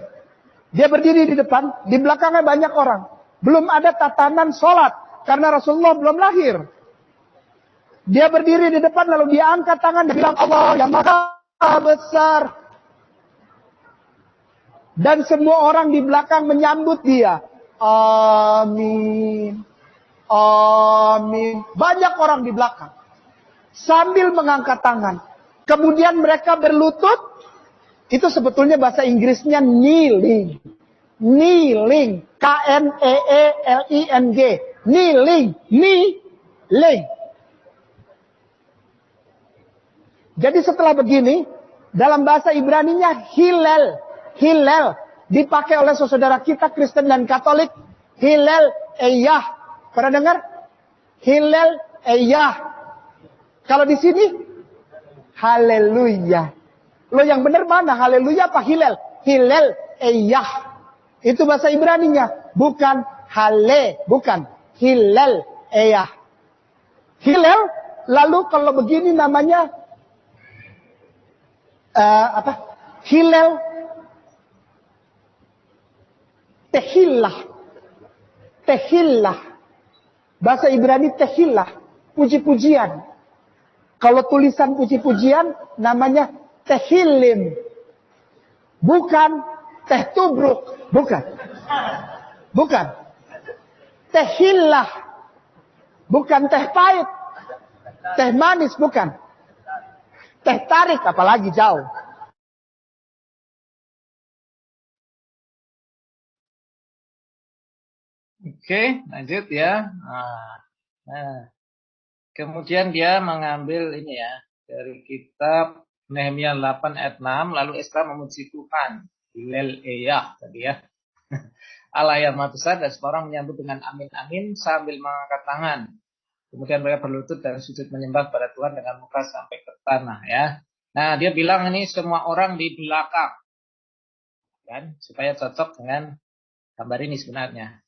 Dia berdiri di depan, di belakangnya banyak orang. Belum ada tatanan sholat, karena Rasulullah belum lahir. Dia berdiri di depan, lalu dia angkat tangan dan bilang, Allah yang maha besar. Dan semua orang di belakang menyambut dia. Amin. Amin. Banyak orang di belakang. Sambil mengangkat tangan. Kemudian mereka berlutut. Itu sebetulnya bahasa Inggrisnya kneeling. Kneeling. K-N-E-E-L-I-N-G. Kneeling. Kneeling. Jadi setelah begini, dalam bahasa Ibraninya Hillel. Hillel dipakai oleh saudara kita Kristen dan Katolik. Hillel Eyah. Pernah dengar? Hillel Eyah. Kalau di sini Haleluya. Lo yang benar mana? Haleluya apa Hillel? Hillel Eyah. Itu bahasa Ibraninya, bukan Hale, bukan Hillel Eyah. Hillel, lalu kalau begini namanya Hillel Tehillah. Tehillah. Bahasa Ibrani tehillah. Puji-pujian. Kalau tulisan puji-pujian namanya tehillim. Bukan teh tubruk. Bukan. Bukan. Tehillah. Bukan teh pahit. Teh manis bukan. Teh tarik apalagi jauh. Oke, lanjut ya. Nah, kemudian dia mengambil ini ya dari kitab Nehemia 8 ayat 6, lalu Esra memuji Tuhan. Hillel Eyah tadi ya. Allah yang Maha Besar, dan semua orang menyambut dengan amin amin sambil mengangkat tangan. Kemudian mereka berlutut dan sujud menyembah pada Tuhan dengan muka sampai ke tanah ya. Nah, dia bilang ini semua orang di belakang. Kan, supaya cocok dengan gambar ini sebenarnya.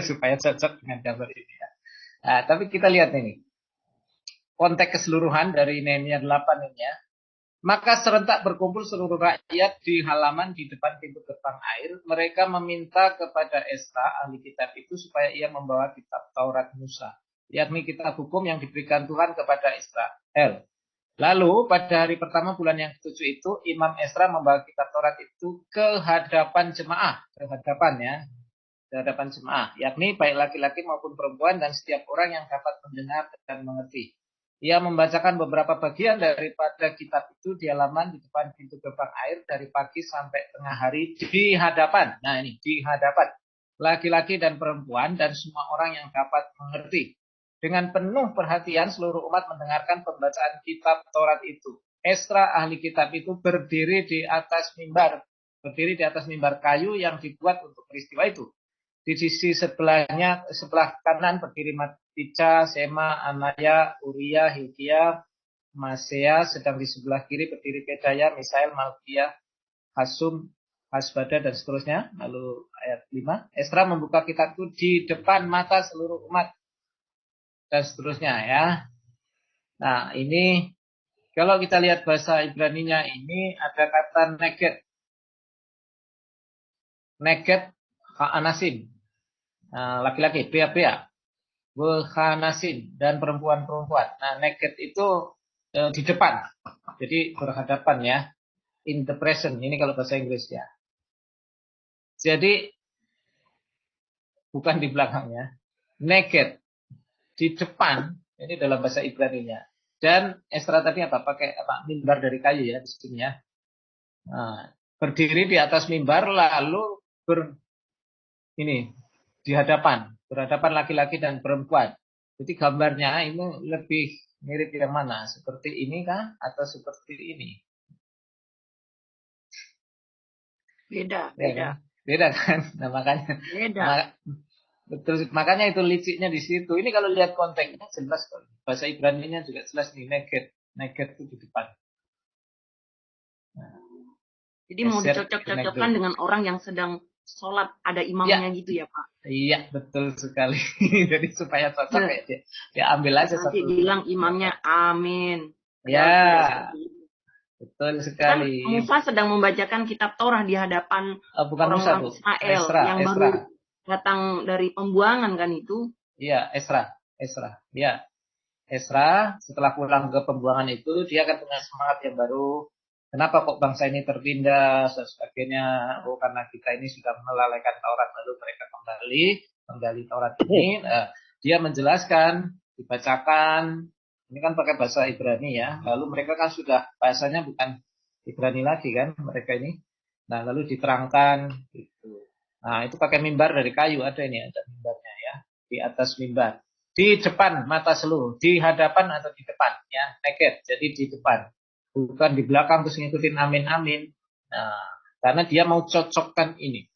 Supaya cocok dengan gambar ini ya. Nah, tapi kita lihat ini. Konteks keseluruhan dari Nehemia 8 ini ya. Maka serentak berkumpul seluruh rakyat di halaman di depan pintu gerbang air. Mereka meminta kepada Esra, ahli kitab itu, supaya ia membawa kitab Taurat Musa, yakni kitab hukum yang diberikan Tuhan kepada Israel. Lalu pada hari pertama bulan yang ke-7 itu, Imam Esra membawa kitab Taurat itu ke hadapan jemaah. Ke hadapan jemaah, yakni baik laki-laki maupun perempuan dan setiap orang yang dapat mendengar dan mengerti. Ia membacakan beberapa bagian daripada kitab itu di halaman di depan pintu gerbang air dari pagi sampai tengah hari di hadapan. Nah ini, di hadapan laki-laki dan perempuan dan semua orang yang dapat mengerti. Dengan penuh perhatian seluruh umat mendengarkan pembacaan kitab Taurat itu. Esra ahli kitab itu berdiri di atas mimbar kayu yang dibuat untuk peristiwa itu. Di sisi sebelahnya, sebelah kanan berdiri Matija, Sema, Anaya, Uria, Hilkia, Masea, sedang di sebelah kiri berdiri Pedaya, Misael, Malkia, Hasum, Hasbada, dan seterusnya. Lalu ayat 5, Esra membuka kitab itu di depan mata seluruh umat, dan seterusnya ya. Nah ini, kalau kita lihat bahasa Ibraninya ini ada kata neged. Neged, Ha'anasim, laki-laki, pria-pria, Wehanasim, dan perempuan-perempuan. Nah, naked itu di depan, jadi berhadapan ya, in the present, ini kalau bahasa Inggris ya. Jadi, bukan di belakangnya. naked, di depan, ini dalam bahasa Ibrani-nya. Dan Esra tadi apa? Pakai apa? Mimbar dari kayu ya di sini ya. Nah, berdiri di atas mimbar lalu di hadapan, berhadapan laki-laki dan perempuan. Jadi gambarnya ini lebih mirip yang mana? Seperti ini kah atau seperti ini? Beda. Beda kan? Nah, makanya beda. Betul, makanya itu liciknya di situ. Ini kalau lihat konteksnya jelas kok. Bahasa Ibrani-nya juga jelas nih, naked itu di depan. Nah, jadi mau dicocok-cocokkan dengan orang yang sedang sholat, ada imamnya gitu ya Pak? Iya, betul sekali. Jadi supaya cocok ya dia ambil aja nanti satu. Bilang imamnya amin. Ya, betul sekali. Kan Musa sedang membacakan kitab Torah di hadapan orang-orang Israel yang baru datang dari pembuangan kan itu? Iya, Esra. Ya, Esra setelah pulang ke pembuangan itu dia akan punya semangat yang baru. Kenapa kok bangsa ini tertindas dan sebagainya? Oh, karena kita ini sudah melalaikan Taurat lalu mereka menggali Taurat ini. Dia menjelaskan, dibacakan. Ini kan pakai bahasa Ibrani ya. Lalu mereka kan sudah bahasanya bukan Ibrani lagi kan mereka ini. Nah, lalu diterangkan gitu. Nah, itu pakai mimbar dari kayu, ada mimbarnya ya. Di atas mimbar. Di depan mata seluruh, di hadapan atau di depan ya, naked. Jadi di depan. Bukan di belakang terus ngikutin amin. Nah, karena dia mau cocokkan ini.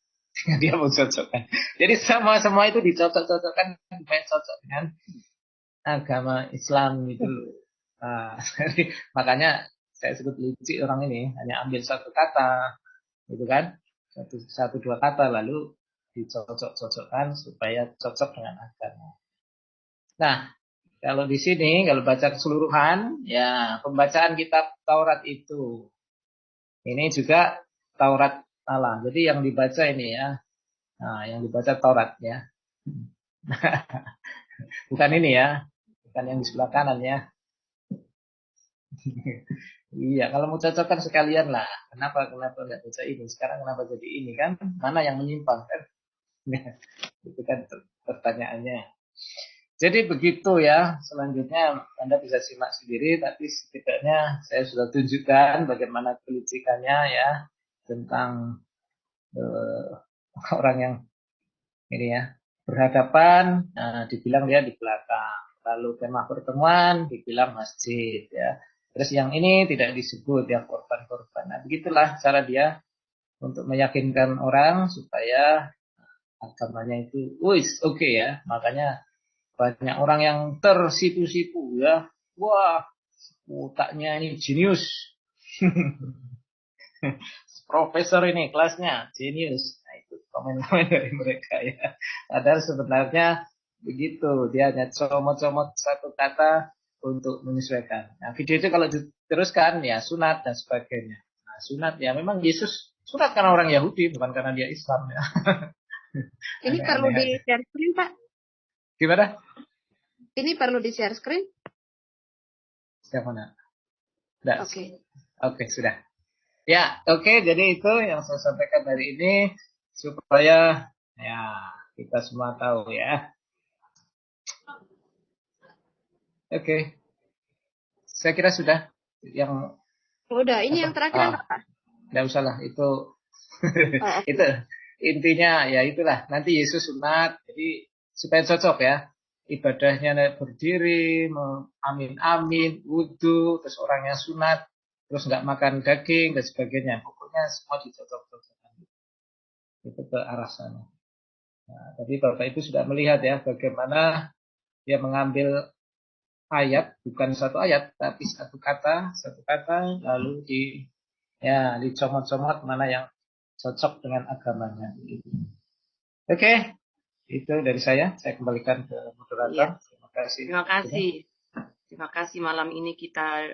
Dia mau cocokkan. Jadi semua itu dicocok-cocokkan supaya cocok dengan agama Islam itu. Nah, makanya saya sebut licik orang ini, hanya ambil satu kata, gitu kan? Satu dua kata lalu dicocok-cocokkan supaya cocok dengan agama. Nah, kalau di sini kalau baca keseluruhan, ya pembacaan kitab Taurat itu ini juga Taurat Allah. Jadi yang dibaca ini ya, nah yang dibaca Taurat ya, bukan ini ya, bukan yang di sebelah kanan ya. Iya, kalau mau cocokkan sekalian lah. Kenapa nggak baca ini? Sekarang kenapa jadi ini kan? Mana yang menyimpang kan? Itu kan pertanyaannya. Jadi begitu ya. Selanjutnya Anda bisa simak sendiri, tapi setidaknya saya sudah tunjukkan bagaimana kelicikannya ya tentang orang yang ini ya berhadapan. Nah, dibilang dia di belakang. Lalu kemah pertemuan dibilang masjid ya. Terus yang ini tidak disebut yang korban-korban. Nah, begitulah cara dia untuk meyakinkan orang supaya agamanya itu, oke ya. Makanya banyak orang yang tersipu-sipu ya. Wah, otaknya ini jenius. Profesor ini kelasnya jenius. Nah, itu komen-komen dari mereka ya. Padahal sebenarnya begitu. Dia hanya comot-comot satu kata untuk menyesuaikan. Nah, video itu kalau diteruskan ya sunat dan sebagainya. Nah, sunat ya memang Yesus sunat karena orang Yahudi, bukan karena dia Islam ya. Ini perlu di share screen, Pak? Gimana? Ini perlu di share screen? Siapa nak? Oke, sudah. Ya, oke. Jadi itu yang saya sampaikan hari ini supaya ya kita semua tahu ya. Oke. Saya kira sudah yang udah, ini yang terakhir apa? Enggak usah lah, itu itu intinya ya itulah. Nanti Yesus sunat, jadi supaya cocok ya. Ibadahnya berdiri, amin, wudhu, terus orangnya sunat, terus nggak makan daging dan sebagainya. Pokoknya semua dicocok-cocokkan. Itu ke arah sana. Nah, tadi Bapak Ibu sudah melihat ya bagaimana dia mengambil ayat, bukan satu ayat, tapi satu kata, lalu dicomot-comot mana yang cocok dengan agamanya. Oke. Itu dari saya kembalikan ke moderator. Ya. Terima kasih malam ini kita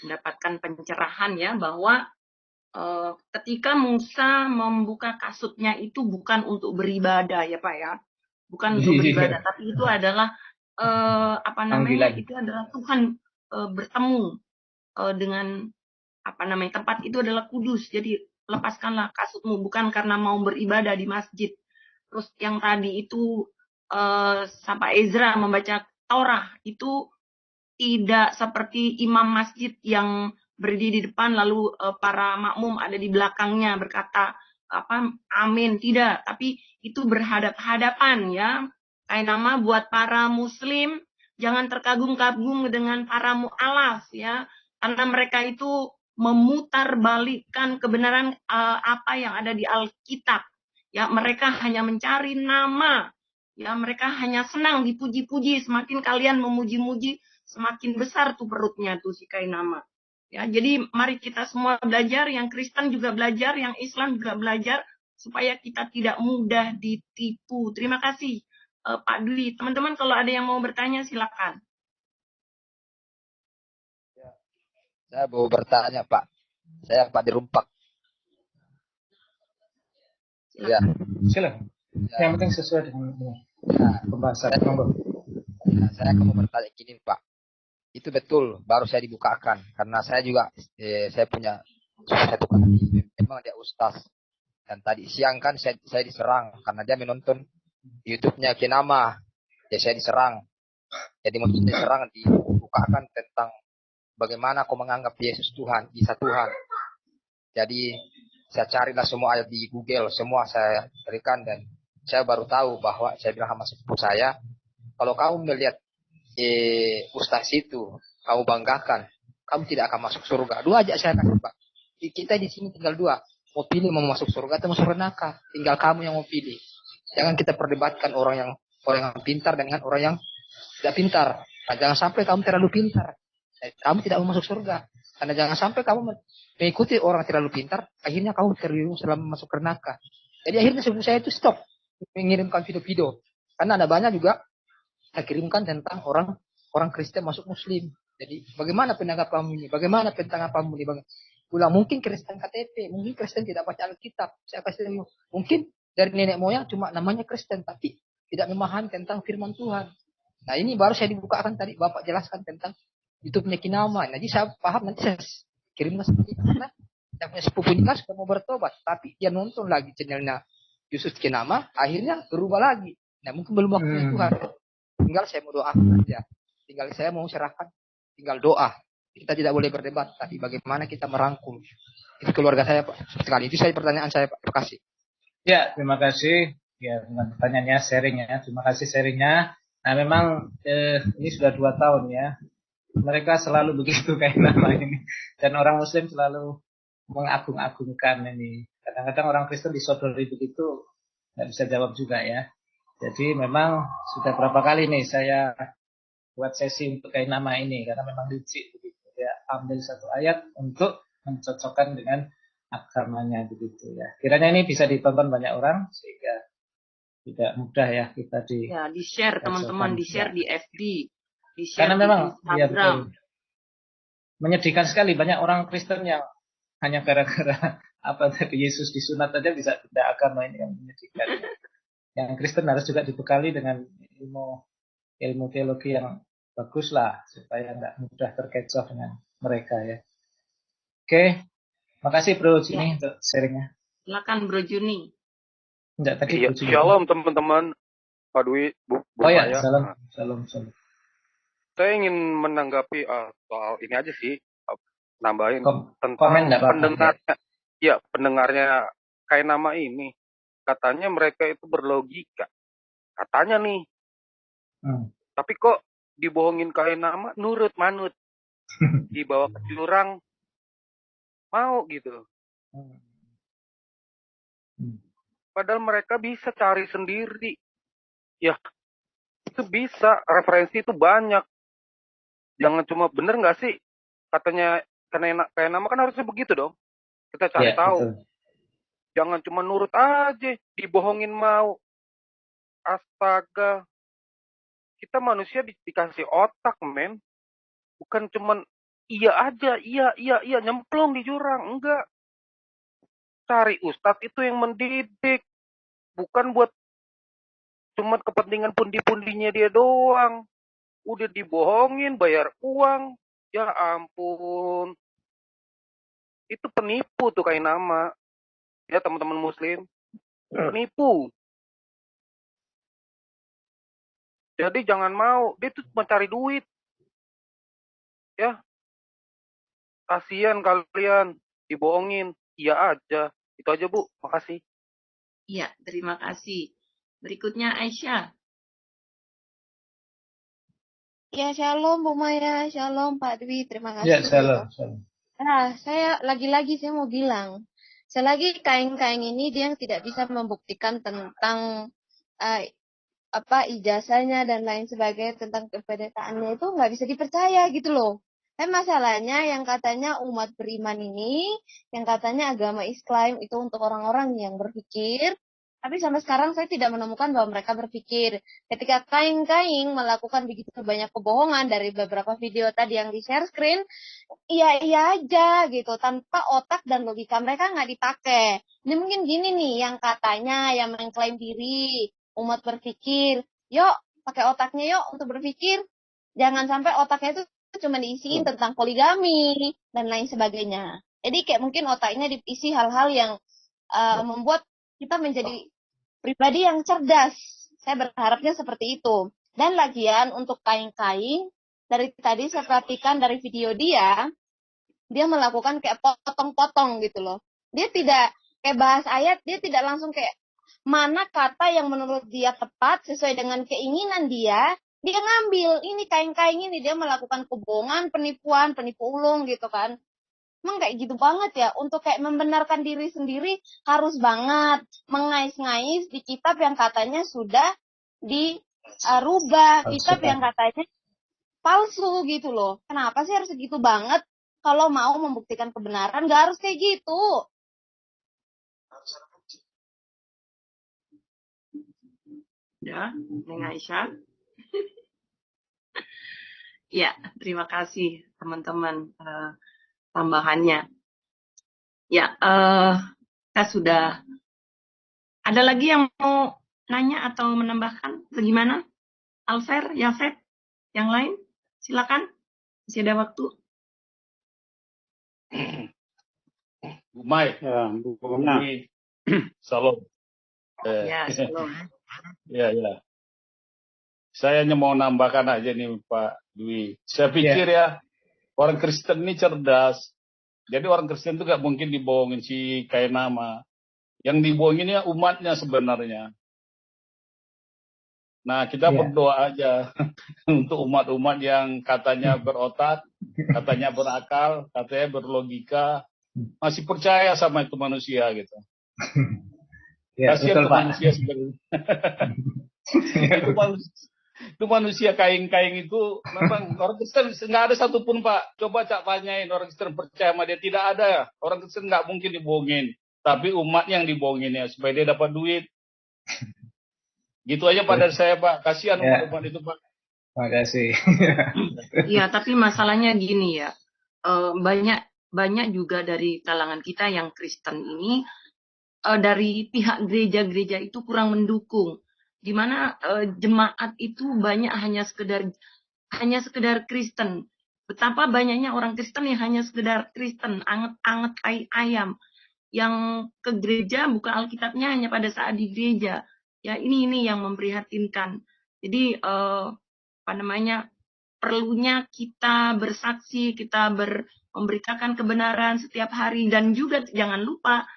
mendapatkan pencerahan ya bahwa ketika Musa membuka kasutnya itu bukan untuk beribadah ya Pak ya, bukan untuk beribadah, tapi itu adalah itu adalah Tuhan bertemu dengan tempat itu adalah kudus. Jadi lepaskanlah kasutmu bukan karena mau beribadah di masjid. Terus yang tadi itu sampai Ezra membaca Taurat itu tidak seperti imam masjid yang berdiri di depan lalu para makmum ada di belakangnya berkata amin, tidak, tapi itu berhadap-hadapan ya. Kayak nama buat para muslim jangan terkagum-kagum dengan para mu'alaf ya, karena mereka itu memutarbalikkan kebenaran apa yang ada di Alkitab ya. Mereka hanya mencari nama ya, mereka hanya senang dipuji-puji. Semakin kalian memuji-muji semakin besar tuh perutnya tuh si Kainama. Ya, jadi mari kita semua belajar, yang Kristen juga belajar, yang Islam juga belajar supaya kita tidak mudah ditipu. Terima kasih Pak Dwi. Teman-teman kalau ada yang mau bertanya silakan. Saya mau bertanya Pak. Saya Pak Dirumpak. Ya. Silakan. Yang penting sesuai dengan pembahasan. Saya mau bertanya gini Pak. Itu betul, baru saya dibukakan karena saya juga saya punya satu kali memang dia ustaz, dan tadi siang kan saya diserang karena dia menonton YouTube-nya Kinama, ya saya diserang. Jadi maksudnya diserang, dibukakan tentang bagaimana kau menganggap Yesus Tuhan, Isa Tuhan. Jadi saya carilah semua ayat di Google, semua saya berikan, dan saya baru tahu bahwa saya bilang sama sepupu saya, kalau kamu melihat ustaz itu kamu banggakan, kamu tidak akan masuk surga. Dua aja saya kasih Pak. Kita di sini tinggal dua, mau pilih mau masuk surga atau masuk neraka, tinggal kamu yang mau pilih. Jangan kita perdebatkan orang yang pintar dengan orang yang tidak pintar. Nah, jangan sampai kamu terlalu pintar, kamu tidak mau masuk surga. Karena jangan sampai kamu mengikuti orang terlalu pintar, akhirnya kamu terjerumus dalam masuk neraka. Jadi akhirnya sepupu saya itu stop mengirimkan video-video, karena ada banyak juga saya kirimkan tentang orang Kristen masuk Muslim. Jadi bagaimana pendapat kamu ini? Bagaimana tentang kamu ini? Ulang mungkin Kristen KTP, mungkin Kristen tidak baca Alkitab. Saya kasih mungkin dari nenek moyang cuma namanya Kristen, tapi tidak memahami tentang firman Tuhan. Nah ini baru saya dibukakan tadi, Bapak jelaskan tentang YouTube-nya Kinama. Jadi saya paham, nanti saya kirimkan seperti itu. Karena saya punya sepupu ini kan sudah mau bertobat, tapi dia nonton lagi channelnya Yusuf Kinama, akhirnya berubah lagi. Nah mungkin belum waktunya Tuhan. Tinggal saya mau doakan aja. Tinggal saya mau serahkan. Tinggal doa. Kita tidak boleh berdebat. Tapi bagaimana kita merangkul. Itu keluarga saya Pak. Sekali. Itu saya pertanyaan saya Pak. Terima kasih. Ya, terima kasih. Ya, dengan pertanyaannya, sharingnya. Terima kasih sharingnya. Nah, memang ini sudah 2 tahun ya. Mereka selalu begitu kayak nama ini. Dan orang Muslim selalu mengagung-agungkan ini. Kadang-kadang orang Kristen disodori begitu. Nggak bisa jawab juga ya. Jadi memang sudah berapa kali nih saya buat sesi untuk kayak nama ini, karena memang licik begitu ya, ambil satu ayat untuk mencocokkan dengan agamanya begitu ya. Kiranya ini bisa ditonton banyak orang sehingga tidak mudah ya kita di share teman-teman, di share di FB, di share karena memang di ya, Instagram. menyedihkan sekali banyak orang Kristen yang hanya gara-gara apa tadi Yesus disunat aja bisa tidak agama, ini yang menyedihkan. Yang Kristen harus juga dibekali dengan ilmu teologi yang bagus lah, supaya tidak mudah terkecoh dengan mereka ya. Oke, makasih Bro Juni untuk sharingnya. Silakan Bro Juni. Enggak, tadi Bro Juni. Shalom teman-teman, Pak Dwi, Bu ya, salam. Saya ingin menanggapi soal ini aja sih, nambahin tentang pendengarnya. Ya, pendengarnya kayak nama ini. Katanya mereka itu berlogika. Katanya nih. Tapi kok dibohongin kayak nama, nurut manut. Dibawa ke jurang, mau gitu. Padahal mereka bisa cari sendiri. Ya, itu bisa. Referensi itu banyak. Jangan cuma, bener nggak sih? Katanya kayak nama kan harusnya begitu dong. Kita cari tahu. Betul. Jangan cuma nurut aja, dibohongin mau. Astaga. Kita manusia dikasih otak, men. Bukan cuma iya aja, iya, nyemplung di jurang. Enggak. Cari ustadz itu yang mendidik. Bukan buat cuma kepentingan pundi-pundinya dia doang. Udah dibohongin, bayar uang. Ya ampun. Itu penipu tuh kayak nama. Ya teman-teman muslim. Penipu. Jadi jangan mau, dia tuh mencari duit. Ya, kasihan kalian, dibohongin. Iya aja. Itu aja, Bu. Makasih. Iya, terima kasih. Berikutnya Aisyah. Ya, shalom Bu Maya, shalom Pak Dwi, terima kasih. Ya, shalom. Nah, saya lagi-lagi mau bilang, selagi kain-kain ini dia yang tidak bisa membuktikan tentang ijazahnya dan lain sebagainya, tentang kependetaannya, itu nggak bisa dipercaya gitu loh. Dan masalahnya yang katanya umat beriman ini, yang katanya agama Islam itu untuk orang-orang yang berpikir, tapi sampai sekarang saya tidak menemukan bahwa mereka berpikir. Ketika kain-kain melakukan begitu banyak kebohongan dari beberapa video tadi yang di share screen, iya aja gitu, tanpa otak dan logika mereka nggak dipakai. Ini mungkin gini nih, yang katanya yang mengklaim diri umat berpikir, yuk pakai otaknya yuk untuk berpikir. Jangan sampai otaknya itu cuma diisiin tentang poligami dan lain sebagainya. Jadi kayak mungkin otaknya diisi hal-hal yang membuat kita menjadi pribadi yang cerdas. Saya berharapnya seperti itu. Dan lagian untuk kain-kain, dari tadi saya perhatikan dari video dia melakukan kayak potong-potong gitu loh. Dia tidak kayak bahas ayat, dia tidak langsung kayak mana kata yang menurut dia tepat sesuai dengan keinginan dia ngambil. Ini kain-kain ini dia melakukan kebohongan, penipuan, penipu ulung gitu kan. Emang kayak gitu banget ya, untuk kayak membenarkan diri sendiri harus banget mengais-ngais di kitab yang katanya sudah dirubah, kitab yang katanya palsu gitu loh. Kenapa sih harus segitu banget? Kalau mau membuktikan kebenaran nggak harus kayak gitu. Ya, Neng Aisyah. Ya, terima kasih teman-teman tambahannya. Ya, kita sudah. Ada lagi yang mau nanya atau menambahkan? Bagaimana? Alfer, Yafet, yang lain? Silakan. Masih ada waktu. Bu Mai. Ya, Bu Mai. Salam. Ya, salam. Ya. Saya hanya mau nambahkan aja nih Pak Dwi. Saya pikir ya, orang Kristen ini cerdas. Jadi orang Kristen itu gak mungkin dibohongin si kain nama. Yang dibohonginnya umatnya sebenarnya. Nah, kita berdoa aja untuk umat-umat yang katanya berotak, katanya berakal, katanya berlogika, masih percaya sama itu manusia gitu. Kasihan manusia sebenarnya. Itu manusia kain-kain itu memang orang Kristen nggak ada satupun Pak. Coba tanyain orang Kristen percaya sama dia, tidak ada. Orang Kristen nggak mungkin dibohongin, tapi umat yang dibohongin ya supaya dia dapat duit. Gitu aja Pak dari saya Pak. Kasihan umat itu Pak. Terima kasih. Iya, tapi masalahnya gini ya, banyak juga dari kalangan kita yang Kristen ini dari pihak gereja-gereja itu kurang mendukung. Di mana jemaat itu banyak hanya sekedar Kristen. Betapa banyaknya orang Kristen yang hanya sekedar Kristen, anget-anget ayam, yang ke gereja buka Alkitabnya hanya pada saat di gereja. Ya ini yang memprihatinkan. Jadi perlunya kita bersaksi, kita memberitakan kebenaran setiap hari, dan juga jangan lupa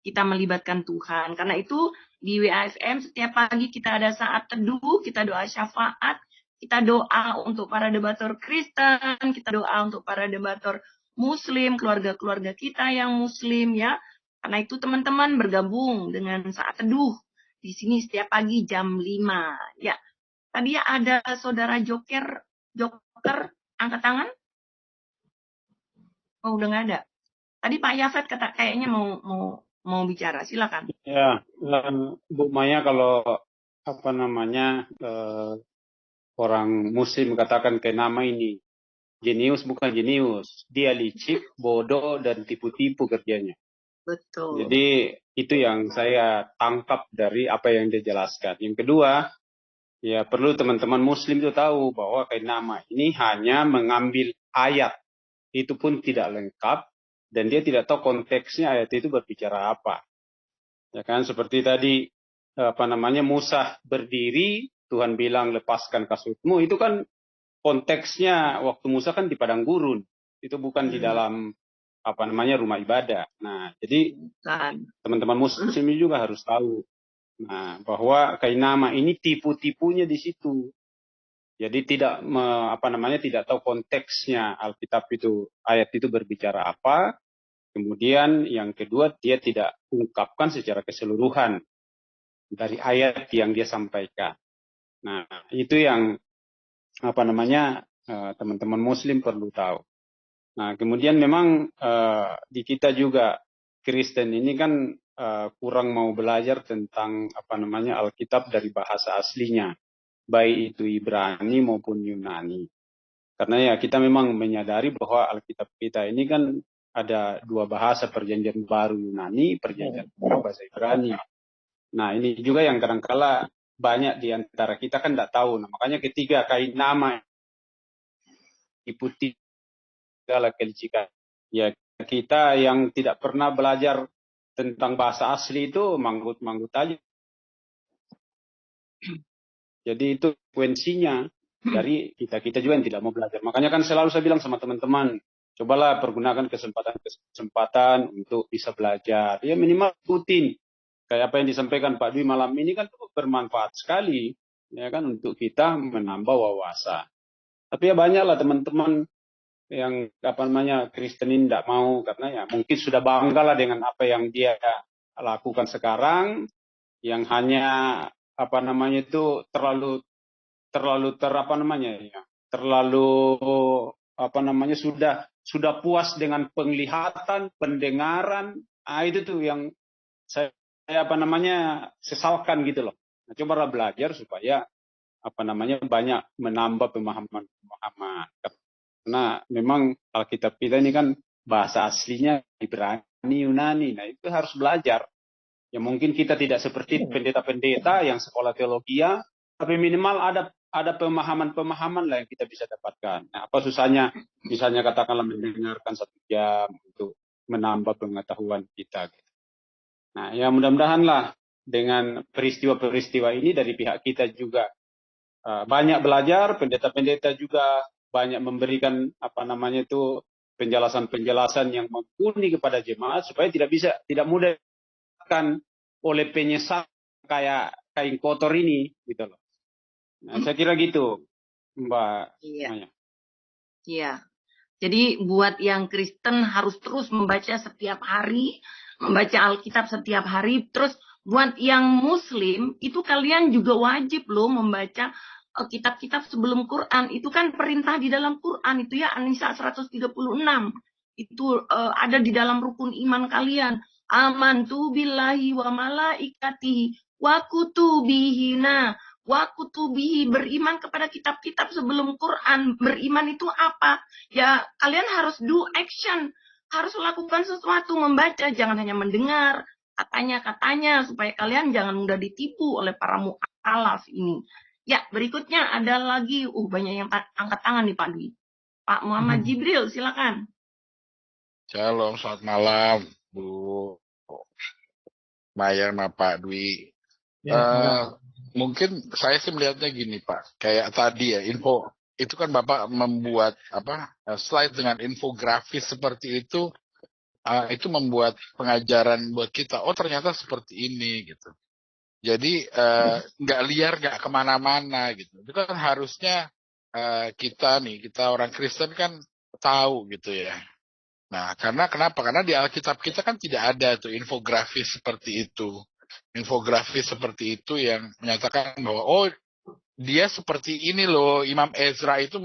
kita melibatkan Tuhan. Karena itu di WAFM setiap pagi kita ada saat teduh, kita doa syafaat, kita doa untuk para debator Kristen, kita doa untuk para debator Muslim, keluarga-keluarga kita yang Muslim ya. Karena itu teman-teman bergabung dengan saat teduh di sini setiap pagi jam 5 ya. Tadi ada saudara Joker angkat tangan. Oh, udah nggak ada. Tadi Pak Yafet kayaknya mau bicara, silakan. Ya, Bu Maya, kalau orang Muslim katakan kayak nama ini jenius, bukan jenius, dia licik, bodoh dan tipu-tipu kerjanya. Betul. Jadi itu yang saya tangkap dari apa yang dia jelaskan. Yang kedua, ya perlu teman-teman Muslim itu tahu bahwa kayak nama ini hanya mengambil ayat, itu pun tidak lengkap. Dan dia tidak tahu konteksnya ayat itu berbicara apa. Ya kan, seperti tadi Musa berdiri, Tuhan bilang lepaskan kasutmu, itu kan konteksnya waktu Musa kan di padang gurun, itu bukan di dalam rumah ibadah. Nah, jadi teman-teman muslim juga harus tahu, nah, bahwa kainama ini tipu-tipunya di situ. Jadi tidak tidak tahu konteksnya Alkitab itu, ayat itu berbicara apa. Kemudian yang kedua, dia tidak ungkapkan secara keseluruhan dari ayat yang dia sampaikan. Nah, itu yang teman-teman muslim perlu tahu. Nah, kemudian memang di kita juga Kristen ini kan kurang mau belajar tentang Alkitab dari bahasa aslinya, baik itu Ibrani maupun Yunani. Karena ya kita memang menyadari bahwa Alkitab kita ini kan ada dua bahasa, Perjanjian Baru Yunani, Perjanjian Baru bahasa Ibrani. Nah, ini juga yang kadang-kala banyak di antara kita kan tidak tahu. Nah, makanya ketiga kainama ikuti segala kelicikan. Ya, kita yang tidak pernah belajar tentang bahasa asli itu manggut-manggut aja. Jadi itu frekuensinya dari kita juga yang tidak mau belajar. Makanya kan selalu saya bilang sama teman-teman, cobalah pergunakan kesempatan untuk bisa belajar. Ya minimal ikutin. Kayak apa yang disampaikan Pak Dwi malam ini kan bermanfaat sekali, ya kan, untuk kita menambah wawasan. Tapi ya banyaklah teman-teman yang Kristen ini tidak mau, karena ya mungkin sudah bangga lah dengan apa yang dia lakukan sekarang, yang hanya sudah puas dengan penglihatan, pendengaran. Itu tuh yang saya sesalkan gitu loh. Nah, cobalah belajar supaya banyak menambah pemahaman. Karena memang Alkitab kita ini kan bahasa aslinya Ibrani, Yunani. Nah, itu harus belajar. Ya mungkin kita tidak seperti pendeta-pendeta yang sekolah teologia, tapi minimal ada pemahaman-pemahaman lah yang kita bisa dapatkan. Nah, apa susahnya misalnya katakanlah mendengarkan 1 jam untuk menambah pengetahuan kita. Nah, ya mudah-mudahan lah dengan peristiwa-peristiwa ini dari pihak kita juga banyak belajar, pendeta-pendeta juga banyak memberikan penjelasan-penjelasan yang mumpuni kepada jemaat supaya tidak mudah oleh penyesalan kayak kain kotor ini gitu loh. Nah, saya kira gitu, Mbak. Iya. Iya. Jadi buat yang Kristen harus terus membaca setiap hari, membaca Alkitab setiap hari. Terus buat yang Muslim itu kalian juga wajib loh membaca kitab-kitab sebelum Quran. Itu kan perintah di dalam Quran itu ya, An-Nisa 136. Itu ada di dalam rukun iman kalian. Amantu billahi wa malaikatihi wa kutubihi. Wa kutubihi, beriman kepada kitab-kitab sebelum Quran. Beriman itu apa? Ya kalian harus do action, harus lakukan sesuatu, membaca, jangan hanya mendengar katanya-katanya, supaya kalian jangan mudah ditipu oleh para mu'alaf ini. Ya, berikutnya ada lagi, banyak yang angkat tangan nih Pak Dwi. Pak Muhammad Jibril, silakan. Shalom, selamat malam Bu Maya sama Pak Dwi. Mungkin saya sih melihatnya gini Pak, kayak tadi ya info itu kan Bapak membuat slide dengan infografis seperti itu membuat pengajaran buat kita. Oh ternyata seperti ini gitu. Jadi nggak liar, nggak kemana-mana gitu. Itu kan harusnya kita orang Kristen kan tahu gitu ya. Nah kenapa? Karena di Alkitab kita kan tidak ada tuh infografis seperti itu. Infografis seperti itu yang menyatakan bahwa dia seperti ini loh, Imam Ezra itu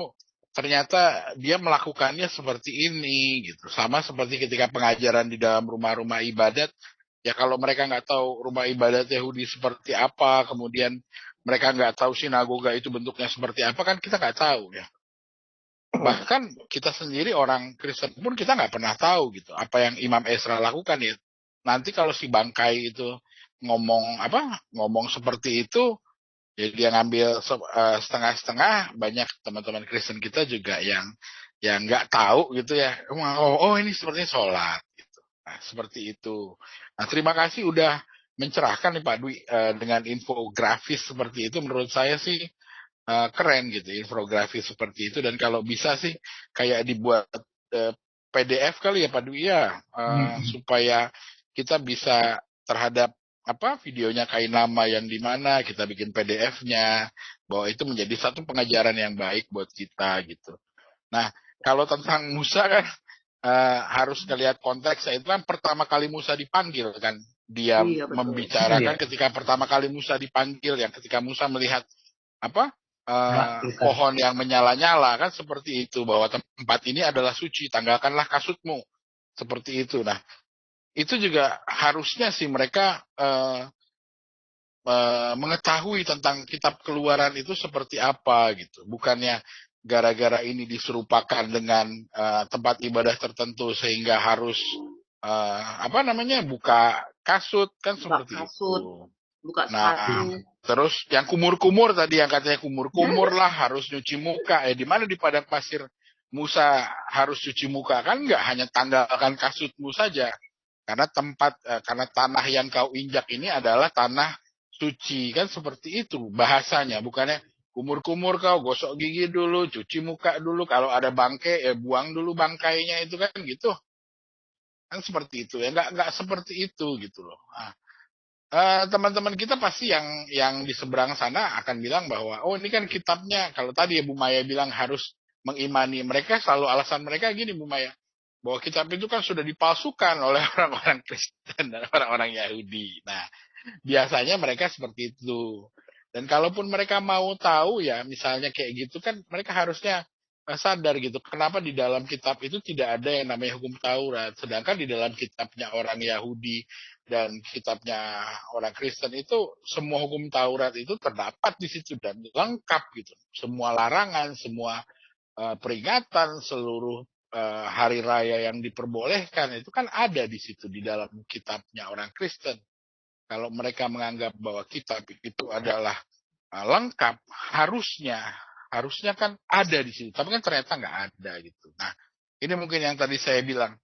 ternyata dia melakukannya seperti ini gitu. Sama seperti ketika pengajaran di dalam rumah-rumah ibadat, ya kalau mereka nggak tahu rumah ibadat Yahudi seperti apa, kemudian mereka nggak tahu sinagoga itu bentuknya seperti apa, kan kita nggak tahu ya. Bahkan kita sendiri orang Kristen pun kita nggak pernah tahu gitu apa yang Imam Ezra lakukan ya. Nanti kalau si bangkai itu ngomong seperti itu, ya dia ngambil setengah-setengah. Banyak teman-teman Kristen kita juga yang nggak tahu gitu ya. Ini sepertinya sholat gitu. Nah, seperti itu. Nah, terima kasih udah mencerahkan nih Pak Dwi, dengan infografis seperti itu menurut saya sih keren gitu, infografis seperti itu. Dan kalau bisa sih kayak dibuat PDF kali ya Pak Dwi ya, supaya kita bisa terhadap videonya Kain Lama yang di mana kita bikin PDF-nya, bahwa itu menjadi satu pengajaran yang baik buat kita gitu. Nah, kalau tentang Musa kan harus ngelihat konteks. Itu kan pertama kali Musa dipanggil kan, dia membicarakan ketika pertama kali Musa dipanggil, yang ketika Musa melihat pohon yang menyala-nyala kan, seperti itu, bahwa tempat ini adalah suci, tanggalkanlah kasutmu, seperti itu. Nah, itu juga harusnya sih mereka mengetahui tentang kitab Keluaran itu seperti apa gitu. Bukannya gara-gara ini diserupakan dengan tempat ibadah tertentu sehingga harus buka kasut kan, seperti itu. Buka sepatu. Terus yang kumur-kumur tadi, yang katanya kumur-kumur lah harus nyuci muka. Di mana di padang pasir Musa harus cuci muka? Kan nggak hanya tanggalkan kasutmu saja. Karena tanah yang kau injak ini adalah tanah suci kan, seperti itu bahasanya. Bukannya kumur-kumur kau, gosok gigi dulu, cuci muka dulu, kalau ada bangkai buang dulu bangkainya, itu kan gitu. Kan seperti itu ya, nggak seperti itu gitu loh. Teman-teman kita pasti yang di seberang sana akan bilang bahwa ini kan kitabnya, kalau tadi Bu Maya bilang harus mengimani, mereka selalu alasan mereka gini Bu Maya, bahwa kitab itu kan sudah dipalsukan oleh orang-orang Kristen dan orang-orang Yahudi. Nah, biasanya mereka seperti itu. Dan kalaupun mereka mau tahu ya, misalnya kayak gitu kan, mereka harusnya sadar gitu, kenapa di dalam kitab itu tidak ada yang namanya hukum Taurat, sedangkan di dalam kitabnya orang Yahudi dan kitabnya orang Kristen itu semua hukum Taurat itu terdapat di situ dan lengkap gitu. Semua larangan, semua peringatan, seluruh hari raya yang diperbolehkan itu kan ada di situ di dalam kitabnya orang Kristen. Kalau mereka menganggap bahwa kitab itu adalah lengkap, harusnya kan ada di situ, tapi kan ternyata nggak ada gitu. Nah, ini mungkin yang tadi saya bilang,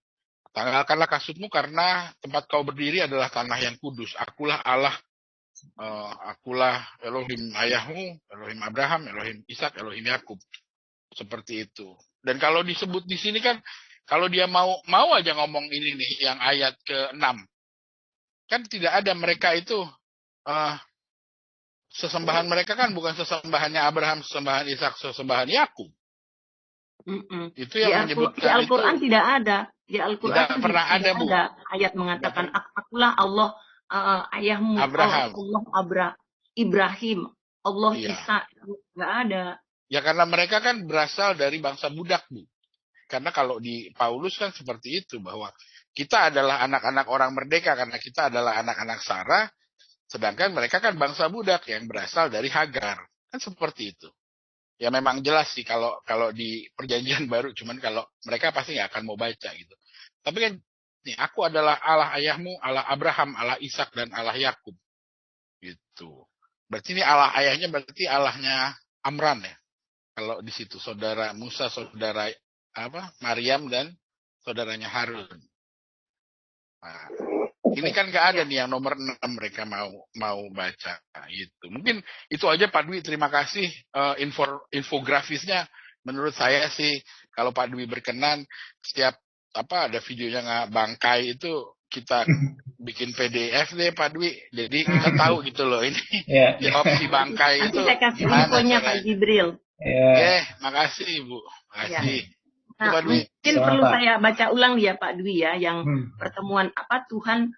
tanggalkanlah kasutmu karena tempat kau berdiri adalah tanah yang kudus. Akulah Allah, akulah Elohim ayahmu, Elohim Abraham, Elohim Ishak, Elohim Yakub. Seperti itu. Dan kalau disebut di sini kan, kalau dia mau aja ngomong ini nih, yang ayat ke-6, kan tidak ada, mereka itu sesembahan mereka kan bukan sesembahannya Abraham, sesembahan Ishak, sesembahan Yakub. Itu yang menyebutkan di Al-Quran itu, tidak ada. Di Al-Quran tidak pernah ada, Bu. Ayat mengatakan akulah Allah ayahmu, Allah Ibrahim, Allah Ishak, nggak ada. Ya karena mereka kan berasal dari bangsa budak, Bu. Karena kalau di Paulus kan seperti itu, bahwa kita adalah anak-anak orang merdeka karena kita adalah anak-anak Sarah, sedangkan mereka kan bangsa budak yang berasal dari Hagar. Kan seperti itu. Ya memang jelas sih kalau di Perjanjian Baru, cuman kalau mereka pasti nggak akan mau baca gitu. Tapi kan nih, aku adalah Allah ayahmu, Allah Abraham, Allah Ishak dan Allah Yakub. Gitu. Berarti ini Allah ayahnya berarti Allahnya Amram ya. Kalau di situ saudara Musa, saudara Maryam dan saudaranya Harun. Nah, ini kan nggak ada nih yang nomor 6 mereka mau baca gitu. Mungkin itu aja Pak Dwi, terima kasih infografisnya. Menurut saya sih kalau Pak Dwi berkenan, setiap ada videonya nggak bangkai itu kita bikin PDF deh Pak Dwi. Jadi kita tahu gitu loh ini di opsi bangkai itu. Saya kasih infonya Pak Jibril. Makasih Ibu. Makasih. Nah, mungkin perlu saya baca ulang ya Pak Dwi ya, yang pertemuan Tuhan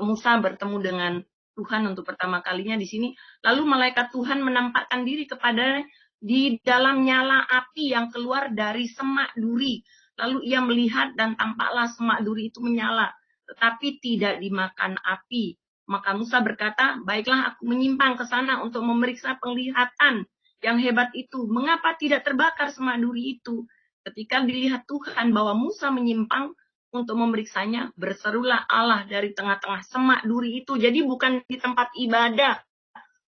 Musa bertemu dengan Tuhan untuk pertama kalinya di sini. Lalu malaikat Tuhan menampakkan diri kepada di dalam nyala api yang keluar dari semak duri. Lalu ia melihat dan tampaklah semak duri itu menyala, tetapi tidak dimakan api. Maka Musa berkata, baiklah aku menyimpang ke sana untuk memeriksa penglihatan yang hebat itu. Mengapa tidak terbakar semak duri itu? Ketika dilihat Tuhan bahwa Musa menyimpang untuk memeriksanya, berserulah Allah dari tengah-tengah semak duri itu. Jadi bukan di tempat ibadah,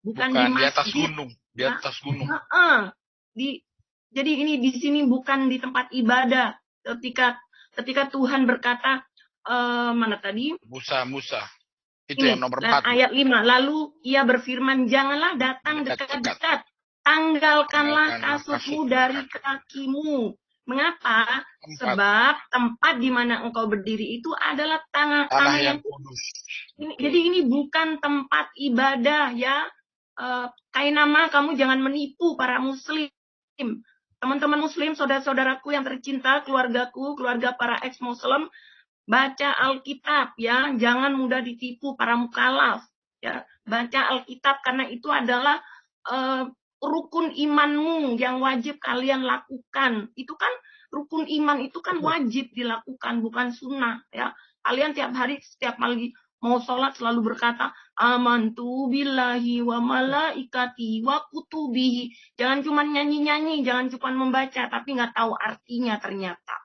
bukan di masjid, atas gunung, di atas gunung. Jadi ini di sini bukan di tempat ibadah. Ketika Tuhan berkata, mana tadi? Musa. Itu yang nomor 4. Ayat 5. Lalu ia berfirman, janganlah datang dekat-dekat. Tanggalkanlah kasutmu dari kakimu. Mengapa? Sebab tempat di mana engkau berdiri itu adalah tanah yang kudus. Jadi ini bukan tempat ibadah ya. Kainama, kamu jangan menipu para muslim. Teman-teman muslim, saudara-saudaraku yang tercinta, keluargaku, keluarga para ex-muslim, baca Alkitab ya, jangan mudah ditipu para mukallaf ya. Baca Alkitab karena itu adalah rukun imanmu yang wajib kalian lakukan. Itu kan rukun iman itu kan wajib dilakukan, bukan sunnah ya. Kalian tiap hari, setiap kali mau sholat selalu berkata amantu billahi wa malaikati wa kutubihi. Jangan cuma nyanyi-nyanyi, jangan cuma membaca tapi nggak tahu artinya ternyata.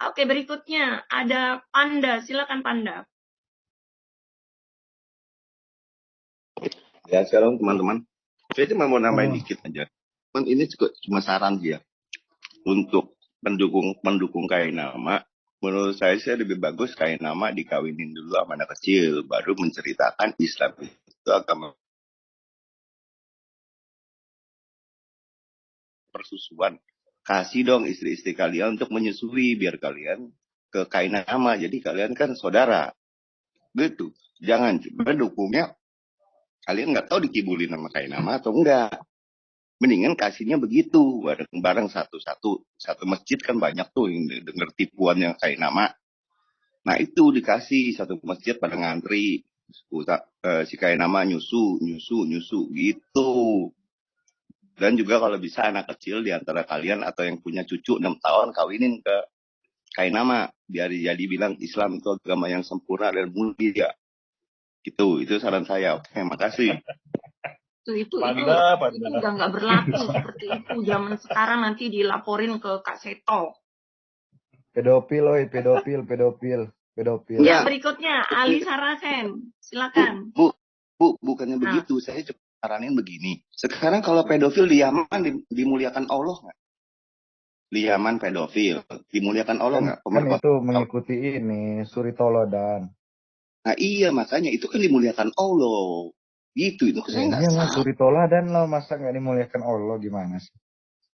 Oke, berikutnya ada Panda. Silakan Panda. Ya, sekarang teman-teman, saya cuma mau nambahin dikit aja. Ini cuma saran dia untuk pendukung Kainama. Menurut saya lebih bagus Kainama dikawinin dulu sama anak kecil, baru menceritakan Islam itu agama persusuan. Kasih dong istri-istri kalian untuk menyusui biar kalian ke Kainama. Jadi kalian kan saudara. Gitu. Jangan cuma dukungnya kalian nggak tahu dikibulin sama Kainama atau enggak. Mendingan kasihnya begitu, bareng-bareng satu masjid kan banyak tuh yang denger tipuan yang Kainama. Nah itu dikasih satu masjid pada ngantri, si Kainama nyusu gitu. Dan juga kalau bisa anak kecil di antara kalian atau yang punya cucu 6 tahun kawinin ke Kainama, biar jadi bilang Islam itu agama yang sempurna dan mulia. Gitu, itu saran saya. Oke, makasih. Itu udah nggak berlaku seperti itu zaman sekarang, nanti dilaporin ke Kak Seto. Pedofil. Ya, berikutnya Ali Sarasen, silakan. Bukannya begitu, saya cuma saranin begini. Sekarang kalau pedofil di Yaman dimuliakan Allah nggak? Di Yaman pedofil dimuliakan Allah nggak? Kan itu mengikuti ini Suri Tolodan. Nah iya, makanya itu kan dimuliakan Allah. Gitu, itu saya nggak salah. Suri Toladan lo, masa nggak dimuliakan Allah, gimana sih?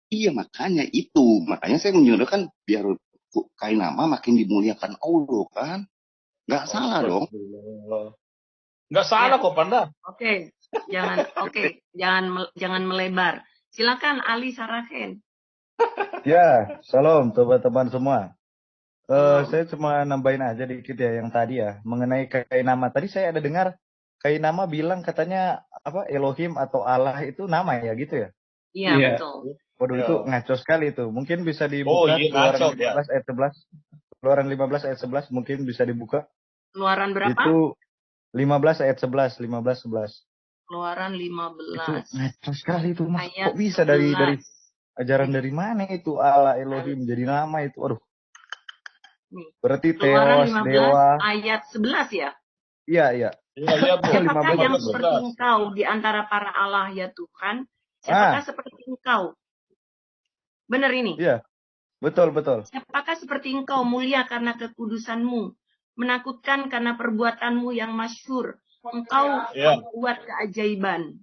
Iya, makanya itu. Makanya saya menyuruhkan biar Kainama makin dimuliakan Allah kan. Nggak salah dong. Nggak salah kok, Panda. Oke. Jangan melebar. Silakan Ali Sarasen. Ya, salam teman-teman semua. Saya cuma nambahin aja dikit ya yang tadi ya mengenai Kainama. Tadi saya ada dengar Kainama bilang katanya apa Elohim atau Allah itu nama ya gitu ya? Iya, betul. Waduh, itu ngaco sekali itu. Mungkin bisa dibuka Keluaran 15 ayat 11. Keluaran 15 ayat 11 mungkin bisa dibuka. Keluaran berapa? Itu 15 ayat 11, 11. Keluaran 15. Itu ngaco sekali itu, Mas. Kok bisa dari ajaran dari mana itu Allah Elohim jadi nama itu? Aduh. Berarti Theos, Dewa. Ayat 11 ya? Iya. Siapakah yang seperti engkau di antara para Allah ya Tuhan? Siapakah seperti engkau? Benar ini? Iya, betul. Siapakah seperti engkau mulia karena kekudusanmu? Menakutkan karena perbuatanmu yang masyhur. Engkau membuat keajaiban.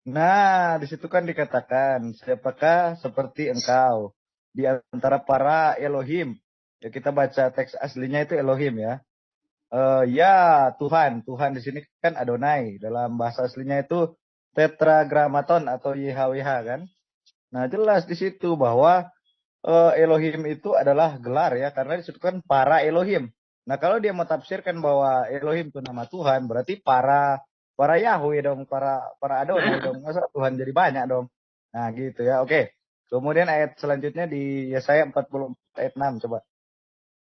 Nah, di situ kan dikatakan, siapakah seperti engkau di antara para Elohim? Ya kita baca teks aslinya itu Elohim ya. Ya Tuhan di sini kan Adonai, dalam bahasa aslinya itu tetragrammaton atau YHWH kan. Nah jelas di situ bahwa Elohim itu adalah gelar ya, karena di situ kan para Elohim. Nah kalau dia mau tafsirkan bahwa Elohim itu nama Tuhan, berarti para Yahweh dong, para Adonai dong, masa Tuhan jadi banyak dong. Nah gitu ya, oke. Kemudian ayat selanjutnya di Yesaya 44 ayat 6 coba.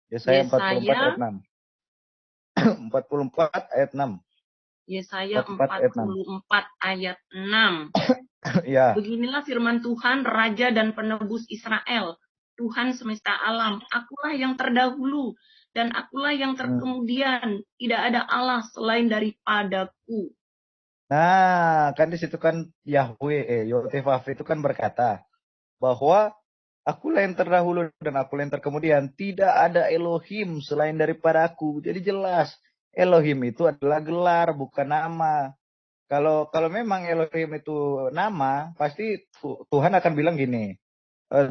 Yesaya 44 ayat 6. 44 ayat 6. Yesaya 44 ayat 6. Ya. Beginilah firman Tuhan, Raja dan Penebus Israel, Tuhan semesta alam. Akulah yang terdahulu dan akulah yang terkemudian. Tidak ada Allah selain daripadaku. Nah, kan di situ kan Yahweh, Yotevaf itu kan berkata bahwa akulah yang terdahulu dan akulah yang terkemudian. Tidak ada Elohim selain daripada aku. Jadi jelas Elohim itu adalah gelar, bukan nama. Kalau memang Elohim itu nama, pasti Tuhan akan bilang gini,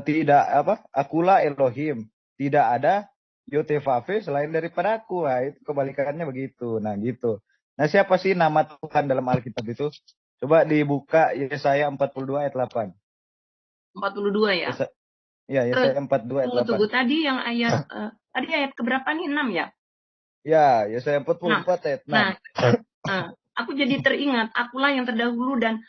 tidak akulah Elohim, tidak ada Yotevave selain daripada aku. Nah, itu kebalikannya begitu. Nah, gitu. Nah, siapa sih nama Tuhan dalam Alkitab itu? Coba dibuka Yesaya 42 ayat 8. 42 ya? Ya, Yesaya 42 ayat 8. Tunggu, tadi yang ayat tadi ayat keberapa nih? 6 ya? Ya, Yesaya 44 ayat 6. Nah, aku jadi teringat, akulah yang terdahulu dan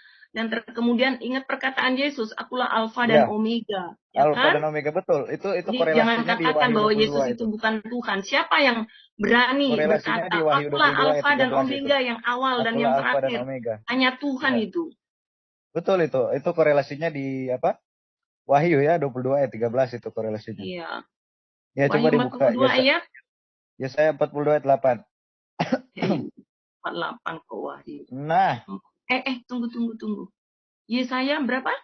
kemudian ingat perkataan Yesus, akulah Alfa dan Omega. Ya Alfa kan? dan Omega, betul. Itu Jadi korelasinya jangan katakan bahwa Yesus itu bukan Tuhan. Siapa yang berani berkata, akulah Alfa dan Omega yang awal dan yang terakhir. Hanya Tuhan itu. Betul itu. Itu korelasinya di Wahyu ya, 22 ayat 13 itu korelasinya. Iya. Ya, coba dibuka. 42 ayat. Yesaya 42 ayat 8. 48 ke Wahyu. Nah. Tunggu. Yesaya berapa?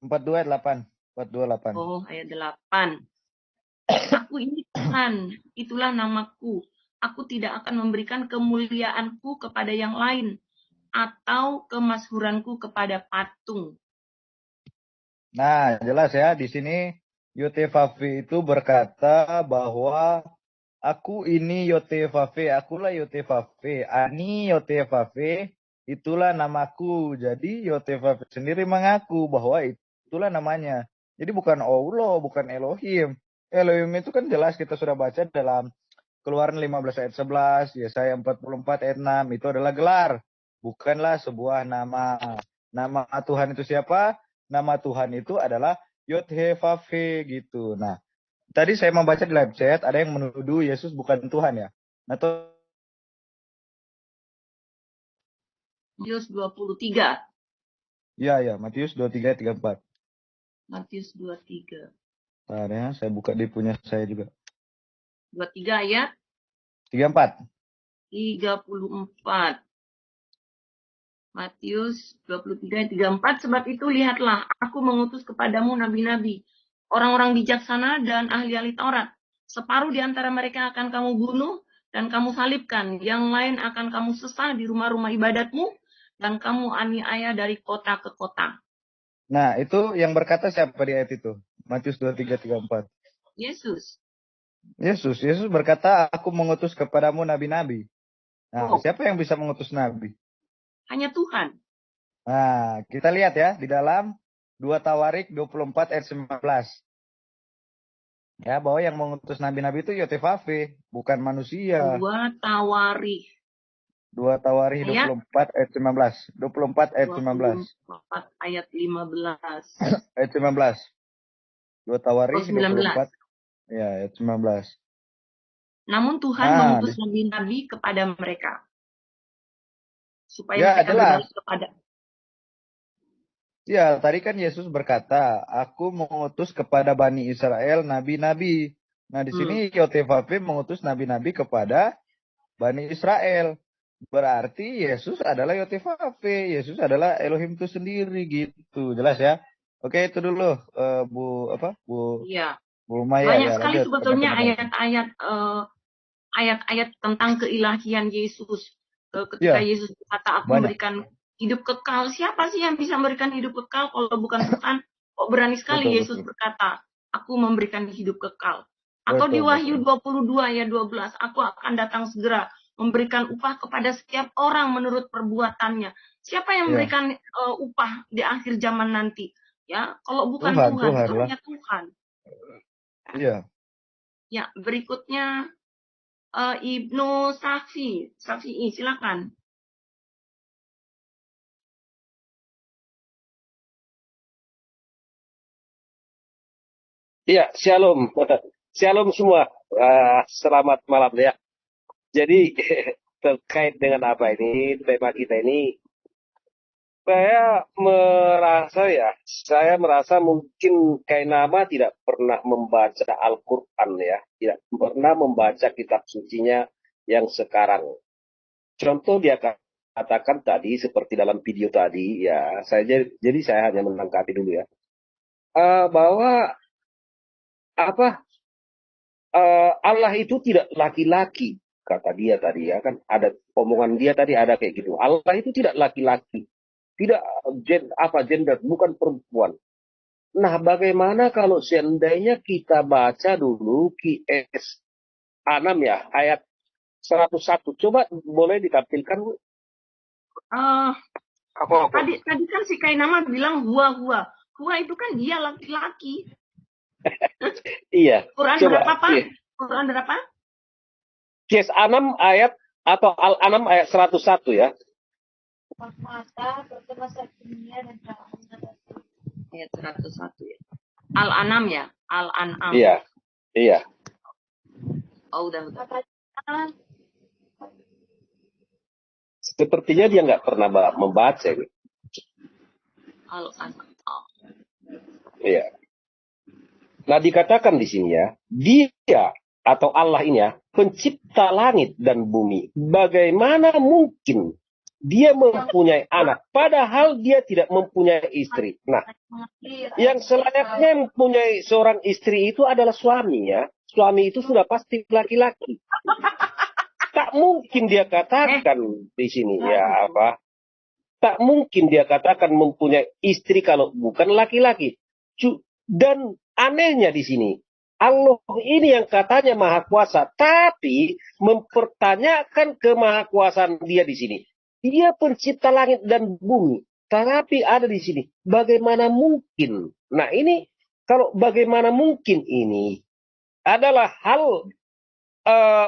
42 ayat 8. 42 8. Oh, ayat 8. Aku ini Tuhan, itulah namaku. Aku tidak akan memberikan kemuliaanku kepada yang lain atau kemasyhuranku kepada patung. Nah, jelas ya, di sini Yotevave itu berkata bahwa aku ini Yotevave, akulah Yotevave, Ani Yotevave, itulah namaku. Jadi Yotevave sendiri mengaku bahwa itulah namanya. Jadi bukan Allah, bukan Elohim. Elohim itu kan jelas kita sudah baca dalam Keluaran 15 ayat 11, Yesaya 44 ayat 6, itu adalah gelar. Bukanlah sebuah nama. Nama Tuhan itu siapa? Nama Tuhan itu adalah Yod-He-Vav-He gitu. Nah, tadi saya membaca di live chat, ada yang menuduh Yesus bukan Tuhan ya. Nah, Matius 23. Ya, Matius 23 34. Matius 23. Nah, ya, saya buka di punya saya juga. 23 ayat 34. 34. Matius 23 ayat 34, sebab itu lihatlah, aku mengutus kepadamu nabi-nabi, orang-orang bijaksana dan ahli-ahli Taurat. Separuh di antara mereka akan kamu bunuh dan kamu salibkan, yang lain akan kamu sesah di rumah-rumah ibadatmu, dan kamu aniaya dari kota ke kota. Nah, itu yang berkata siapa di ayat itu? Matius 23 34. Yesus berkata, aku mengutus kepadamu nabi-nabi. Nah, siapa yang bisa mengutus nabi? Hanya Tuhan. Nah, kita lihat ya di dalam 2 Tawarik 24 ayat 19. Ya, bahwa yang mengutus nabi-nabi itu Yotevave, bukan manusia. 2 Tawarik. 2 Tawarik 24 ayat 19. 24 ayat 19. 24 ayat 15. Ayat 19. 2 Tawarik 24. Ya, ayat 19. Namun Tuhan mengutus nabi-nabi kepada mereka. Supaya mereka jelas. Kepada. Ya, tadi kan Yesus berkata, aku mengutus kepada Bani Israel nabi-nabi. Nah, di sini Yotevave mengutus nabi-nabi kepada Bani Israel. Berarti Yesus adalah Yotevave. Yesus adalah Elohim itu sendiri gitu. Jelas ya? Oke, itu dulu Bu Iya. Bu Maya. Banyak sekali sebetulnya ayat-ayat tentang keilahian Yesus. Ketika Yesus berkata, aku memberikan hidup kekal. Siapa sih yang bisa memberikan hidup kekal kalau bukan Tuhan? Kok berani sekali Yesus berkata, aku memberikan hidup kekal. Atau di Wahyu 22 ayat 12, aku akan datang segera memberikan upah kepada setiap orang menurut perbuatannya. Siapa yang memberikan upah di akhir zaman nanti? Ya, kalau bukan Tuhan itu hanya Tuhan. Iya. Ya, berikutnya Ibnu Syafi'i, silakan. Iya, shalom. Shalom semua. Selamat malam ya. Jadi terkait dengan apa ini, tema kita ini, saya merasa mungkin Kainama tidak pernah membaca Al-Quran ya, tidak pernah membaca kitab sucinya yang sekarang. Contoh dia katakan tadi seperti dalam video tadi ya, jadi saya hanya menanggapi dulu ya, bahwa Allah itu tidak laki-laki, kata dia tadi ya kan, ada omongan dia tadi ada kayak gitu. Allah itu tidak laki-laki, tidak gender, bukan perempuan. Nah, bagaimana kalau seandainya kita baca dulu QS 6 ya, ayat 101. Coba boleh ditampilkan, Bu? Tadi kan si Kainama bilang huwa. Huwa itu kan dia laki-laki. Iya. Quran coba, berapa, Pak? iya. Quran berapa? QS 6 ayat atau Al-An'am ayat 101 ya. Ayat 101 ya. Al-An'am ya, Al-An'am. Iya. Oh, udah. Sepertinya dia nggak pernah membaca. Al-An'am. Iya. Nah, dikatakan di sini ya, dia atau Allah ini ya, pencipta langit dan bumi. Bagaimana mungkin dia mempunyai anak, padahal dia tidak mempunyai istri. Nah, yang selayaknya mempunyai seorang istri itu adalah suami ya. Suami itu sudah pasti laki-laki. Tak mungkin dia katakan di sini ya apa? Tak mungkin dia katakan mempunyai istri kalau bukan laki-laki. Dan anehnya di sini, Allah ini yang katanya maha kuasa, tapi mempertanyakan kemahakuasaan dia di sini. Dia pencipta langit dan bumi, tapi ada di sini. Bagaimana mungkin? Nah ini, kalau bagaimana mungkin ini adalah hal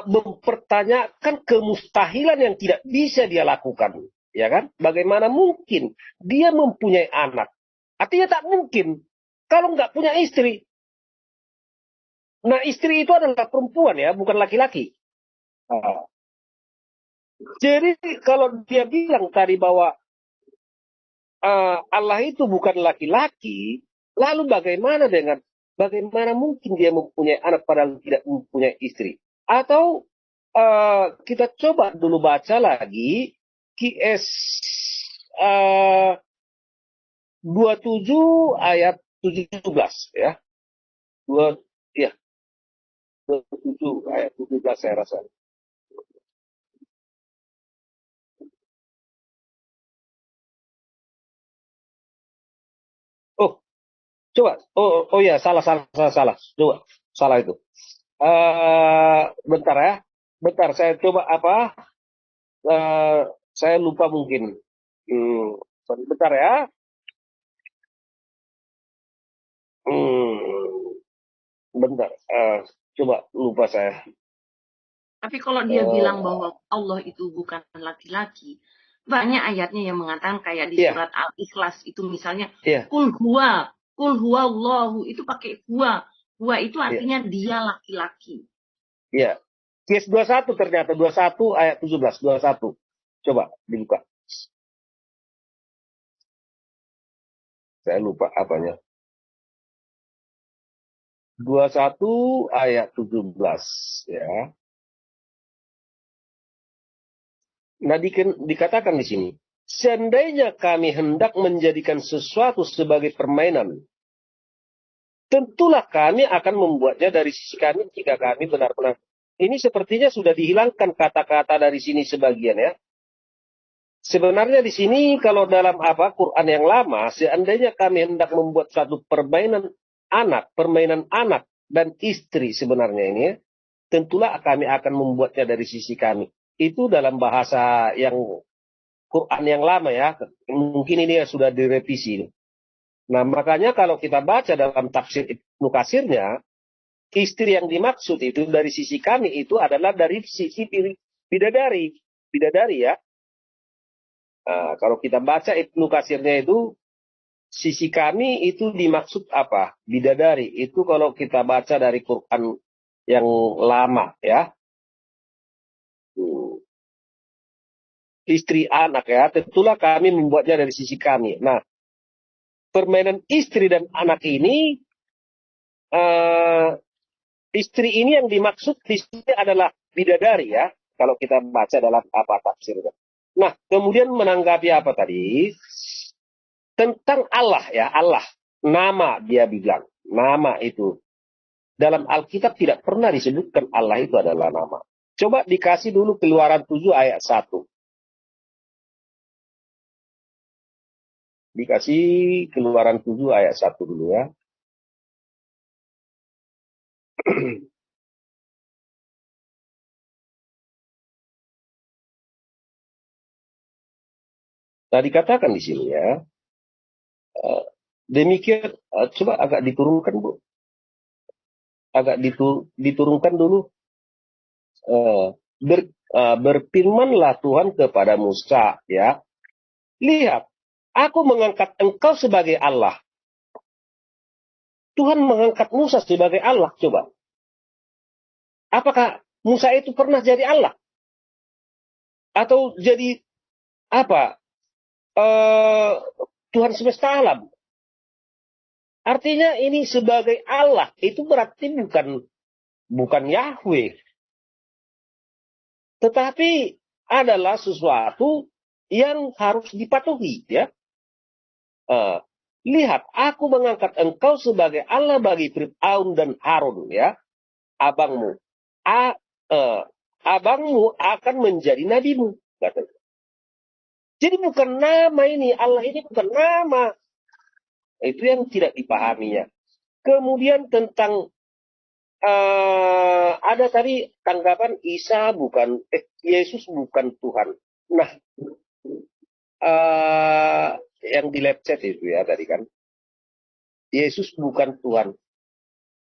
mempertanyakan kemustahilan yang tidak bisa dia lakukan. Ya kan? Bagaimana mungkin dia mempunyai anak? Artinya tak mungkin. Kalau nggak punya istri. Nah istri itu adalah perempuan ya, bukan laki-laki. Jadi kalau dia bilang tadi bahwa Allah itu bukan laki-laki, lalu bagaimana mungkin dia mempunyai anak padahal tidak mempunyai istri? Atau kita coba dulu baca lagi QS 27 ayat 17 ya. 27 ayat 17 saya rasa. Oh, coba. Oh ya, salah. Coba, salah itu. Bentar ya. Bentar, saya coba apa? Saya lupa mungkin. Bentar ya. Bentar. Coba lupa saya. Tapi kalau dia bilang bahwa Allah itu bukan laki-laki, banyak ayatnya yang mengatakan kayak di surat Al-Ikhlas itu misalnya, Kul huwa Allahu, itu pakai huwa. Huwa itu artinya dia laki-laki. Iya. Kes 21 ternyata, 21 ayat 17, 21. Coba dibuka. Saya lupa apanya. 21 ayat 17 ya. Nah dikatakan di sini, seandainya kami hendak menjadikan sesuatu sebagai permainan, tentulah kami akan membuatnya dari sisi kami jika kami benar-benar. Ini sepertinya sudah dihilangkan kata-kata dari sini sebagian ya. Sebenarnya di sini kalau dalam Quran yang lama, seandainya kami hendak membuat suatu permainan anak dan istri sebenarnya ini ya, tentulah kami akan membuatnya dari sisi kami. Itu dalam bahasa yang Quran yang lama ya. Mungkin ini sudah direvisi. Nah makanya kalau kita baca dalam tafsir Ibnu Katsirnya, istri yang dimaksud itu dari sisi kami itu adalah dari sisi bidadari ya. Nah, kalau kita baca Ibnu Katsirnya itu sisi kami itu dimaksud apa? Bidadari. Itu kalau kita baca dari Quran yang lama ya. Istri anak ya, tentulah kami membuatnya dari sisi kami. Nah, permainan istri dan anak ini, istri ini yang dimaksud di sini adalah bidadari ya, kalau kita baca dalam tafsirnya. Nah, kemudian menanggapi apa tadi? Tentang Allah ya, Allah. Nama dia bilang, nama itu. Dalam Alkitab tidak pernah disebutkan Allah itu adalah nama. Coba dikasih dulu Keluaran 7 ayat 1. Dikasih Keluaran 7 ayat 1 dulu ya. Nah, dikatakan di sini ya. Demikian, coba agak diturunkan, Bu. Agak diturunkan dulu. Berfirmanlah Tuhan kepada Musa, ya. Lihat, aku mengangkat engkau sebagai Allah. Tuhan mengangkat Musa sebagai Allah, coba. Apakah Musa itu pernah jadi Allah? Atau jadi apa? Tuhan semesta alam. Artinya ini sebagai Allah, itu berarti bukan Yahweh. Tetapi adalah sesuatu yang harus dipatuhi, ya. Lihat, aku mengangkat engkau sebagai Allah bagi Fir'aun dan Harun, ya, abangmu. Abangmu akan menjadi nabimu, katanya. Jadi bukan nama ini, Allah ini bukan nama. Itu yang tidak dipahaminya. Kemudian tentang ada tadi tanggapan Yesus bukan Tuhan. Nah, yang di lab chat itu ya tadi kan, Yesus bukan Tuhan.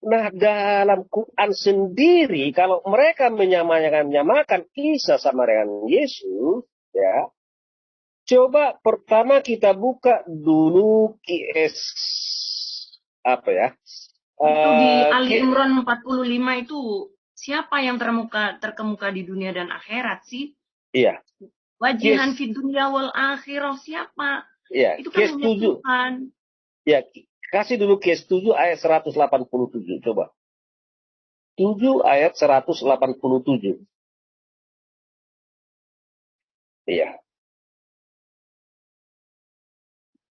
Nah, dalam Quran sendiri kalau mereka menyamakan Isa sama dengan Yesus, ya. Coba pertama kita buka dulu QS apa ya? Itu di Ali Imran 45 itu siapa yang terkemuka di dunia dan akhirat sih? Iya. Wajihan fid dunya wal akhirah siapa? Iya. Itu kan hanya Tuhan. Ya, kasih dulu QS 7 ayat 187 coba. 7 ayat 187. Iya.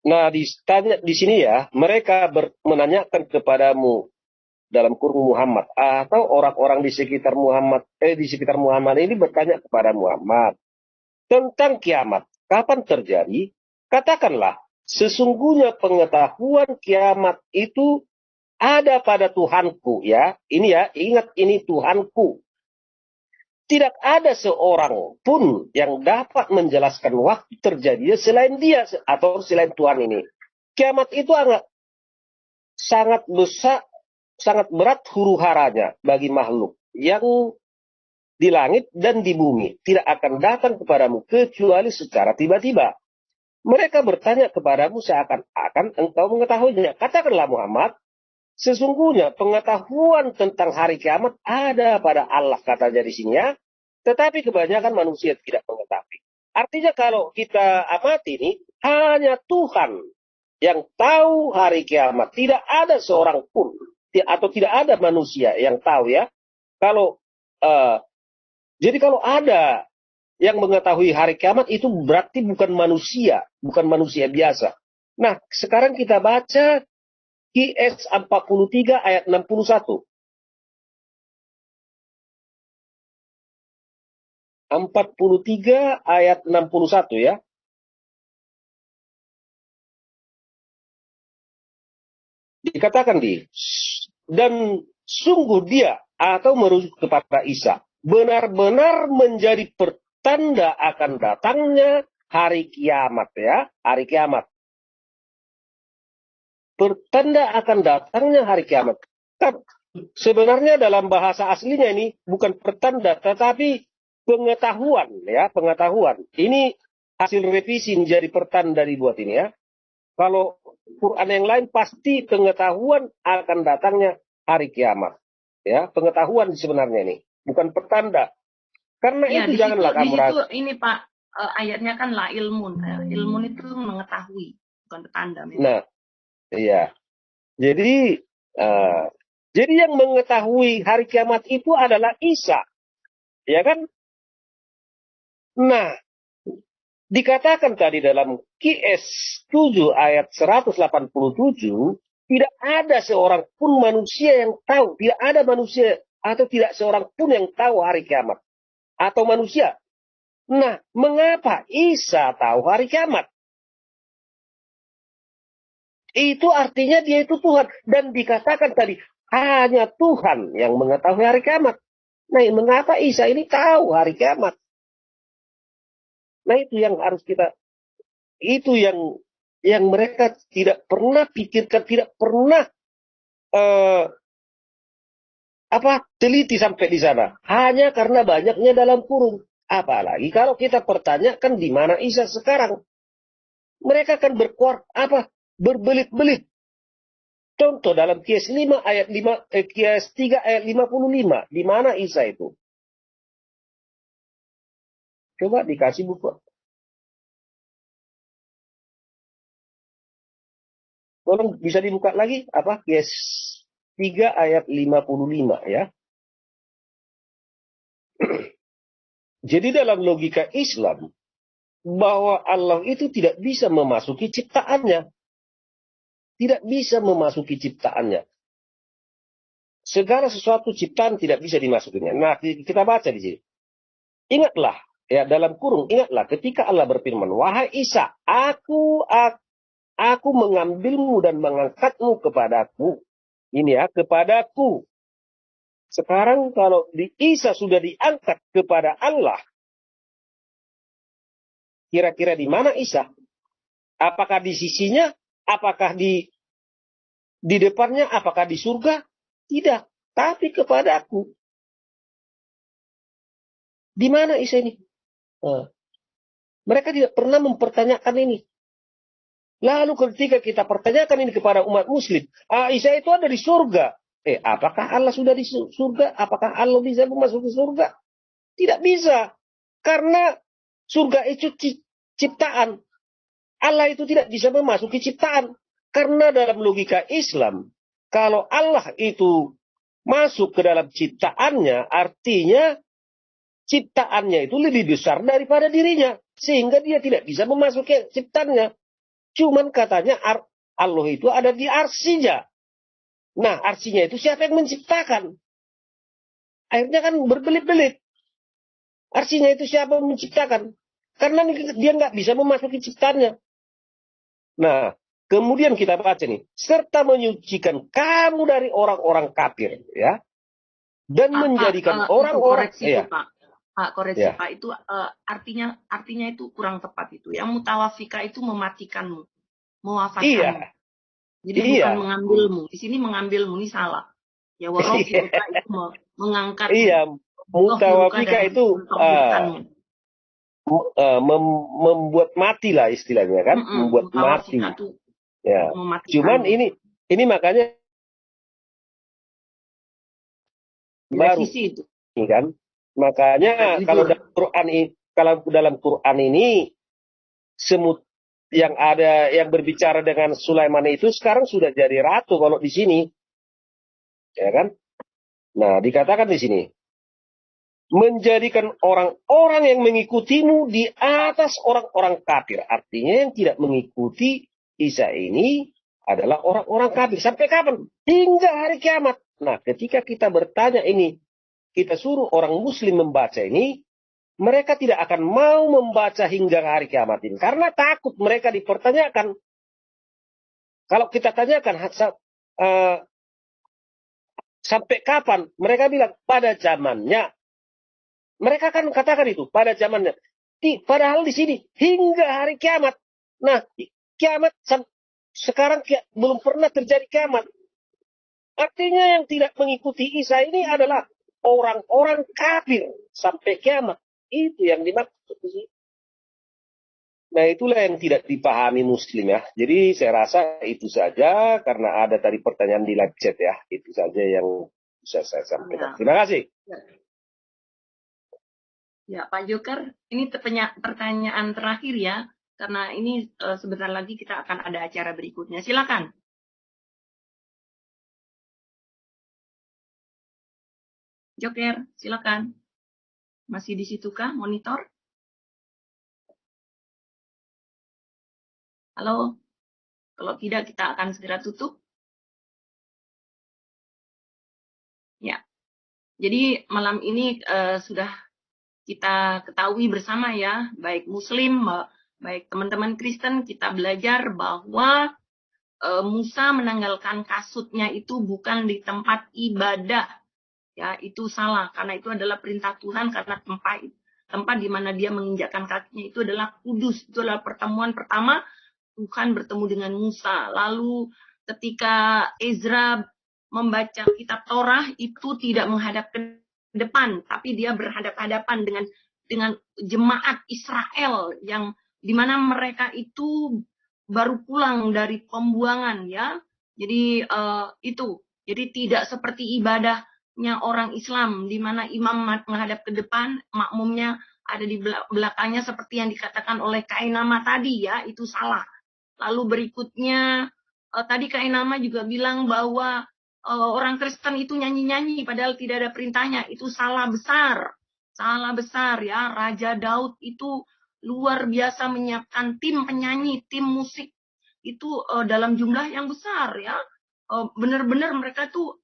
Nah, ditanya di sini ya, mereka menanyakan kepadamu dalam kurung Muhammad atau orang-orang di sekitar Muhammad ini bertanya kepada Muhammad tentang kiamat. Kapan terjadi? Katakanlah, sesungguhnya pengetahuan kiamat itu ada pada Tuhanku, ya. Ini ya, ingat ini Tuhanku. Tidak ada seorang pun yang dapat menjelaskan waktu terjadinya selain dia atau selain Tuhan ini. Kiamat itu sangat besar, sangat berat huru-haranya bagi makhluk yang di langit dan di bumi. Tidak akan datang kepadamu kecuali secara tiba-tiba. Mereka bertanya kepadamu seakan-akan engkau mengetahuinya. Katakanlah Muhammad, sesungguhnya pengetahuan tentang hari kiamat ada pada Allah, katanya di sini ya. Tetapi kebanyakan manusia tidak mengetahui. Artinya kalau kita amati ini, hanya Tuhan yang tahu hari kiamat. Tidak ada seorang pun, atau tidak ada manusia yang tahu ya. Jadi kalau ada yang mengetahui hari kiamat, itu berarti bukan manusia biasa. Nah, sekarang kita baca QS 43 ayat 61. 43 ayat 61 ya. Dikatakan dan sungguh dia atau merujuk kepada Isa benar-benar menjadi pertanda akan datangnya hari kiamat ya, hari kiamat. Pertanda akan datangnya hari kiamat. Sebenarnya dalam bahasa aslinya ini bukan pertanda tetapi pengetahuan ya, pengetahuan. Ini hasil revisi menjadi pertanda dibuat ini ya. Kalau Quran yang lain pasti pengetahuan akan datangnya hari kiamat. Ya, pengetahuan sebenarnya ini, bukan pertanda. Karena ya, itu janganlah kamu rasa. Ini Pak, ayatnya kan la ilmun. Ilmun itu mengetahui, bukan pertanda. Memang. Nah, iya. Jadi yang mengetahui hari kiamat itu adalah Isa. Ya kan? Nah, dikatakan tadi dalam QS 7 ayat 187, tidak ada seorang pun manusia yang tahu, tidak ada manusia atau tidak seorang pun yang tahu hari kiamat. atau manusia. Nah, mengapa Isa tahu hari kiamat? Itu artinya dia itu Tuhan. Dan dikatakan tadi, hanya Tuhan yang mengetahui hari kiamat. Nah, mengapa Isa ini tahu hari kiamat? Nah, itu yang harus kita, itu yang mereka tidak pernah pikirkan, tidak pernah teliti sampai di sana. Hanya karena banyaknya dalam kurung. Apalagi kalau kita pertanyakan di mana Isa sekarang. Mereka akan berbelit-belit. Contoh dalam Kias 5 ayat 5 Kias 3 ayat 55, di mana Isa itu? Coba dikasih buku. Tolong bisa dibuka lagi Kias 3 ayat 55 ya. Jadi dalam logika Islam bahwa Allah itu tidak bisa memasuki ciptaannya. Tidak bisa memasuki ciptaannya. Segala sesuatu ciptaan tidak bisa dimasukinya. Nah, kita baca di sini. Ingatlah, ya dalam kurung, ingatlah ketika Allah berfirman, wahai Isa, aku mengambilmu dan mengangkatmu kepadaku. Ini ya, kepadaku. Sekarang kalau di Isa sudah diangkat kepada Allah, kira-kira di mana Isa? Apakah di sisinya? Apakah di depannya? Apakah di surga? Tidak. Tapi kepadaku. Di mana Isa ini? Mereka tidak pernah mempertanyakan ini. Lalu ketika kita pertanyakan ini kepada umat muslim, Isa itu ada di surga. Apakah Allah sudah di surga? Apakah Allah bisa memasuki surga? Tidak bisa. Karena surga itu ciptaan. Allah itu tidak bisa memasuki ciptaan. Karena dalam logika Islam, kalau Allah itu masuk ke dalam ciptaannya, artinya ciptaannya itu lebih besar daripada dirinya. Sehingga dia tidak bisa memasuki ciptaannya. Cuman katanya Allah itu ada di arsinya. Nah, arsinya itu siapa yang menciptakan? Akhirnya kan berbelit-belit. Arsinya itu siapa yang menciptakan? Karena dia nggak bisa memasuki ciptaannya. Nah, kemudian kita baca nih. Serta menyucikan kamu dari orang-orang kafir. Ya. Dan menjadikan orang-orang... Pak, koreksi Pak, itu artinya itu kurang tepat itu. Yang mutawafika itu mematikanmu. Mewafatkanmu. Iya. Jadi bukan mengambilmu. Di sini mengambilmu ini salah. Ya waroh itu mengangkat. Iya, mutawafika itu membuat mati lah istilahnya kan, membuat mati. Ya. Cuman ini makanya baru itu. Ini kan. Makanya kalau dalam Quran ini semut yang ada yang berbicara dengan Sulaiman itu sekarang sudah jadi ratu kalau di sini. Ya kan? Nah, dikatakan di sini menjadikan orang-orang yang mengikutimu di atas orang-orang kafir. Artinya yang tidak mengikuti Isa ini adalah orang-orang kafir. Sampai kapan? Hingga hari kiamat. Nah, ketika kita bertanya ini, kita suruh orang muslim membaca ini, mereka tidak akan mau membaca hingga hari kiamat ini. Karena takut mereka dipertanyakan. Kalau kita tanyakan, sampai kapan? Mereka bilang, pada zamannya. Mereka kan katakan itu, pada zamannya. Padahal di sini, hingga hari kiamat. Nah, kiamat sekarang belum pernah terjadi kiamat. Artinya yang tidak mengikuti Isa ini adalah orang-orang kafir sampai kiamat. Itu yang dimaksud. Nah, itulah yang tidak dipahami muslim ya. Jadi saya rasa itu saja karena ada tadi pertanyaan di live chat ya. Itu saja yang bisa saya sampaikan. Terima kasih. Ya, Pak Joker, ini pertanyaan terakhir ya. Karena ini sebentar lagi kita akan ada acara berikutnya. Silakan. Joker, silakan. Masih di situkah monitor? Halo? Kalau tidak, kita akan segera tutup. Ya. Jadi malam ini sudah kita ketahui bersama ya, baik Muslim, baik teman-teman Kristen, kita belajar bahwa Musa menanggalkan kasutnya itu bukan di tempat ibadah. Ya, itu salah karena itu adalah perintah Tuhan, karena tempat di mana dia menginjakkan kakinya itu adalah kudus. Itu adalah pertemuan pertama Tuhan bertemu dengan Musa. Lalu ketika Ezra membaca kitab Torah itu tidak menghadap ke depan, tapi dia berhadap-hadapan dengan jemaat Israel yang di mana mereka itu baru pulang dari pembuangan ya. Jadi itu. Jadi tidak seperti ibadahnya orang Islam di mana imam menghadap ke depan, makmumnya ada di belakangnya seperti yang dikatakan oleh Kak Inama tadi ya, itu salah. Lalu berikutnya tadi Kak Inama juga bilang bahwa orang Kristen itu nyanyi-nyanyi padahal tidak ada perintahnya, itu salah besar. Salah besar ya. Raja Daud itu luar biasa menyiapkan tim penyanyi, tim musik itu dalam jumlah yang besar ya. Benar-benar mereka tuh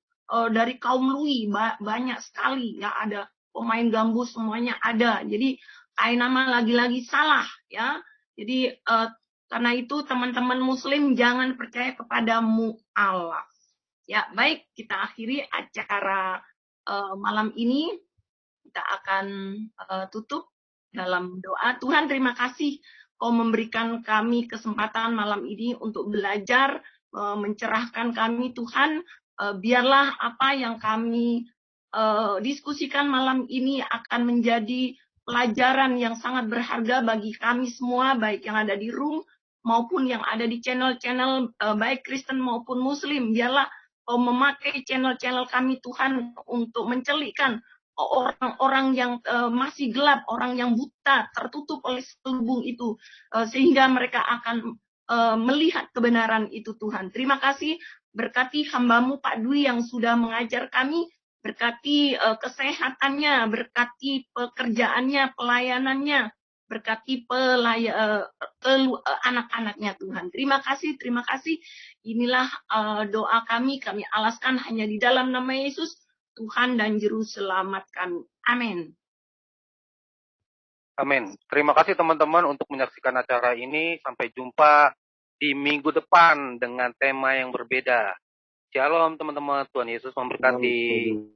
dari kaum Lui banyak sekali ya, ada pemain gambus semuanya ada. Jadi Ainama lagi-lagi salah ya. Jadi karena itu teman-teman Muslim jangan percaya kepada mu'alaf. Ya baik, kita akhiri acara malam ini. Kita akan tutup dalam doa. Tuhan, terima kasih Kau memberikan kami kesempatan malam ini untuk belajar, mencerahkan kami Tuhan. Biarlah apa yang kami diskusikan malam ini akan menjadi pelajaran yang sangat berharga bagi kami semua, baik yang ada di room maupun yang ada di channel-channel baik Kristen maupun Muslim. Biarlah Kau memakai channel-channel kami Tuhan untuk mencelikkan orang-orang yang masih gelap, orang yang buta, tertutup oleh selubung itu, sehingga mereka akan melihat kebenaran itu Tuhan. Terima kasih, berkati hamba-Mu Pak Dwi yang sudah mengajar kami, berkati kesehatannya, berkati pekerjaannya, pelayanannya, berkati anak-anaknya Tuhan. Terima kasih, terima kasih. Inilah doa kami alaskan hanya di dalam nama Yesus, Tuhan dan Juru Selamat kami. Amin. Amin. Terima kasih teman-teman untuk menyaksikan acara ini. Sampai jumpa di minggu depan dengan tema yang berbeda. Shalom teman-teman. Tuhan Yesus memberkati.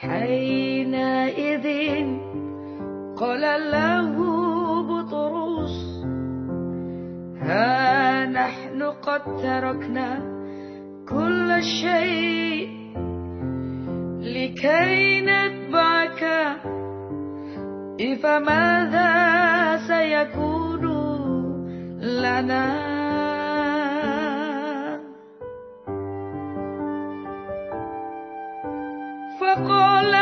حينئذ قال له بطرس ها نحن قد تركنا كل شيء لكي نتبعك فماذا سيكون لنا فقال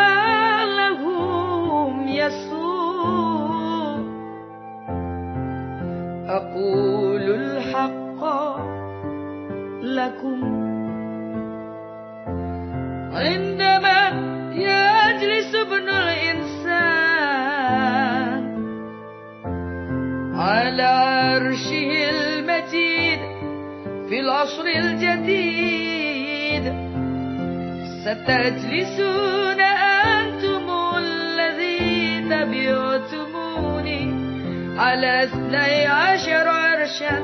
لهم يسوع أقول الحق لكم عندما يجلس ابن الإنسان على عرشه المجيد في العصر الجديد ستجلسون أنتم الذين تبعتموني على 12 عرشا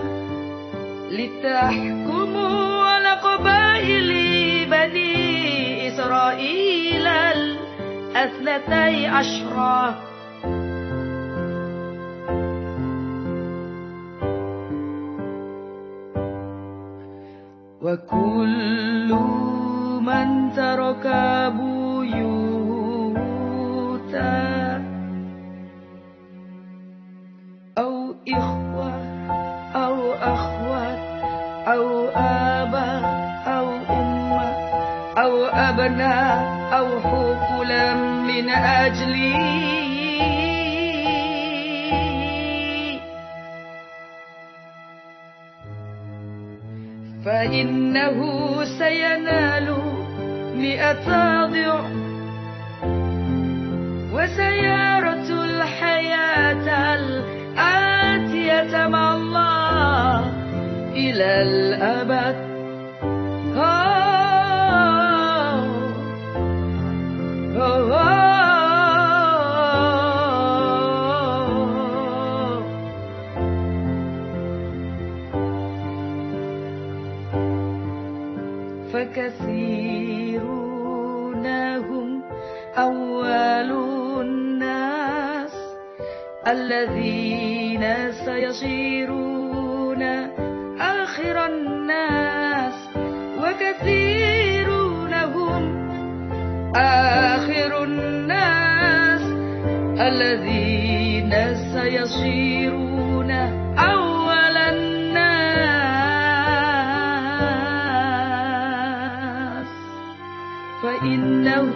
لتحكموا على قبائل بني إسرائيل 12. وكل من ترك بيوتا أو إخوة أو أخوات أو آباء وأنا أوحو كلا من أجلي فإنه سينال 100 ضعف وسيرة الحياة الآتية مع الله إلى الأبد. فكثيرون هم أول الناس الذين سيصيرون آخر الناس وكثيرون هم آخر الناس الذين سيصيرون أول الناس فإنه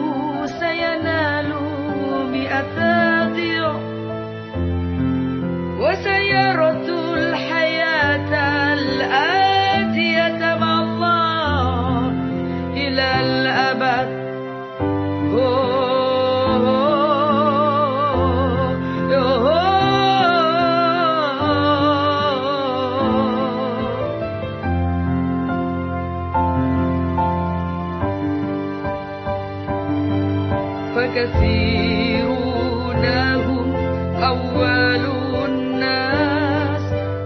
سينال 100 ضعف وسيرة الحياة الآتية مع الله إلى الأبد. فكثيرون هم أول الناس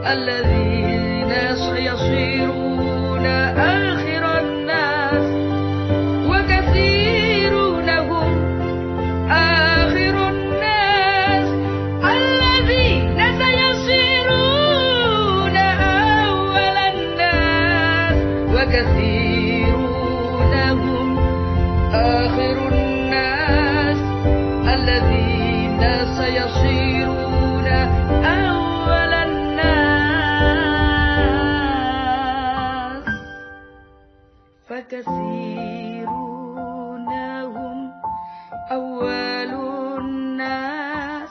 الذين سيصيرون آخر الناس وكثيرون هم آخر الناس الذين سيصيرون أول الناس وكثيرون هم آخر الناس الذين سيصيرون أول الناس فكثيرون هم أول الناس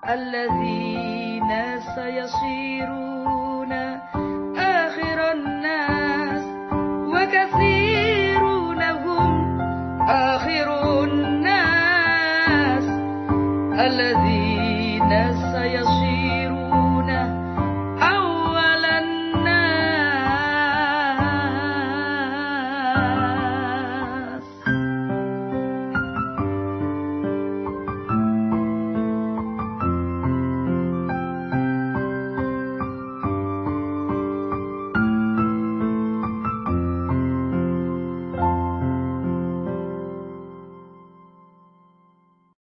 الذين سيصيرون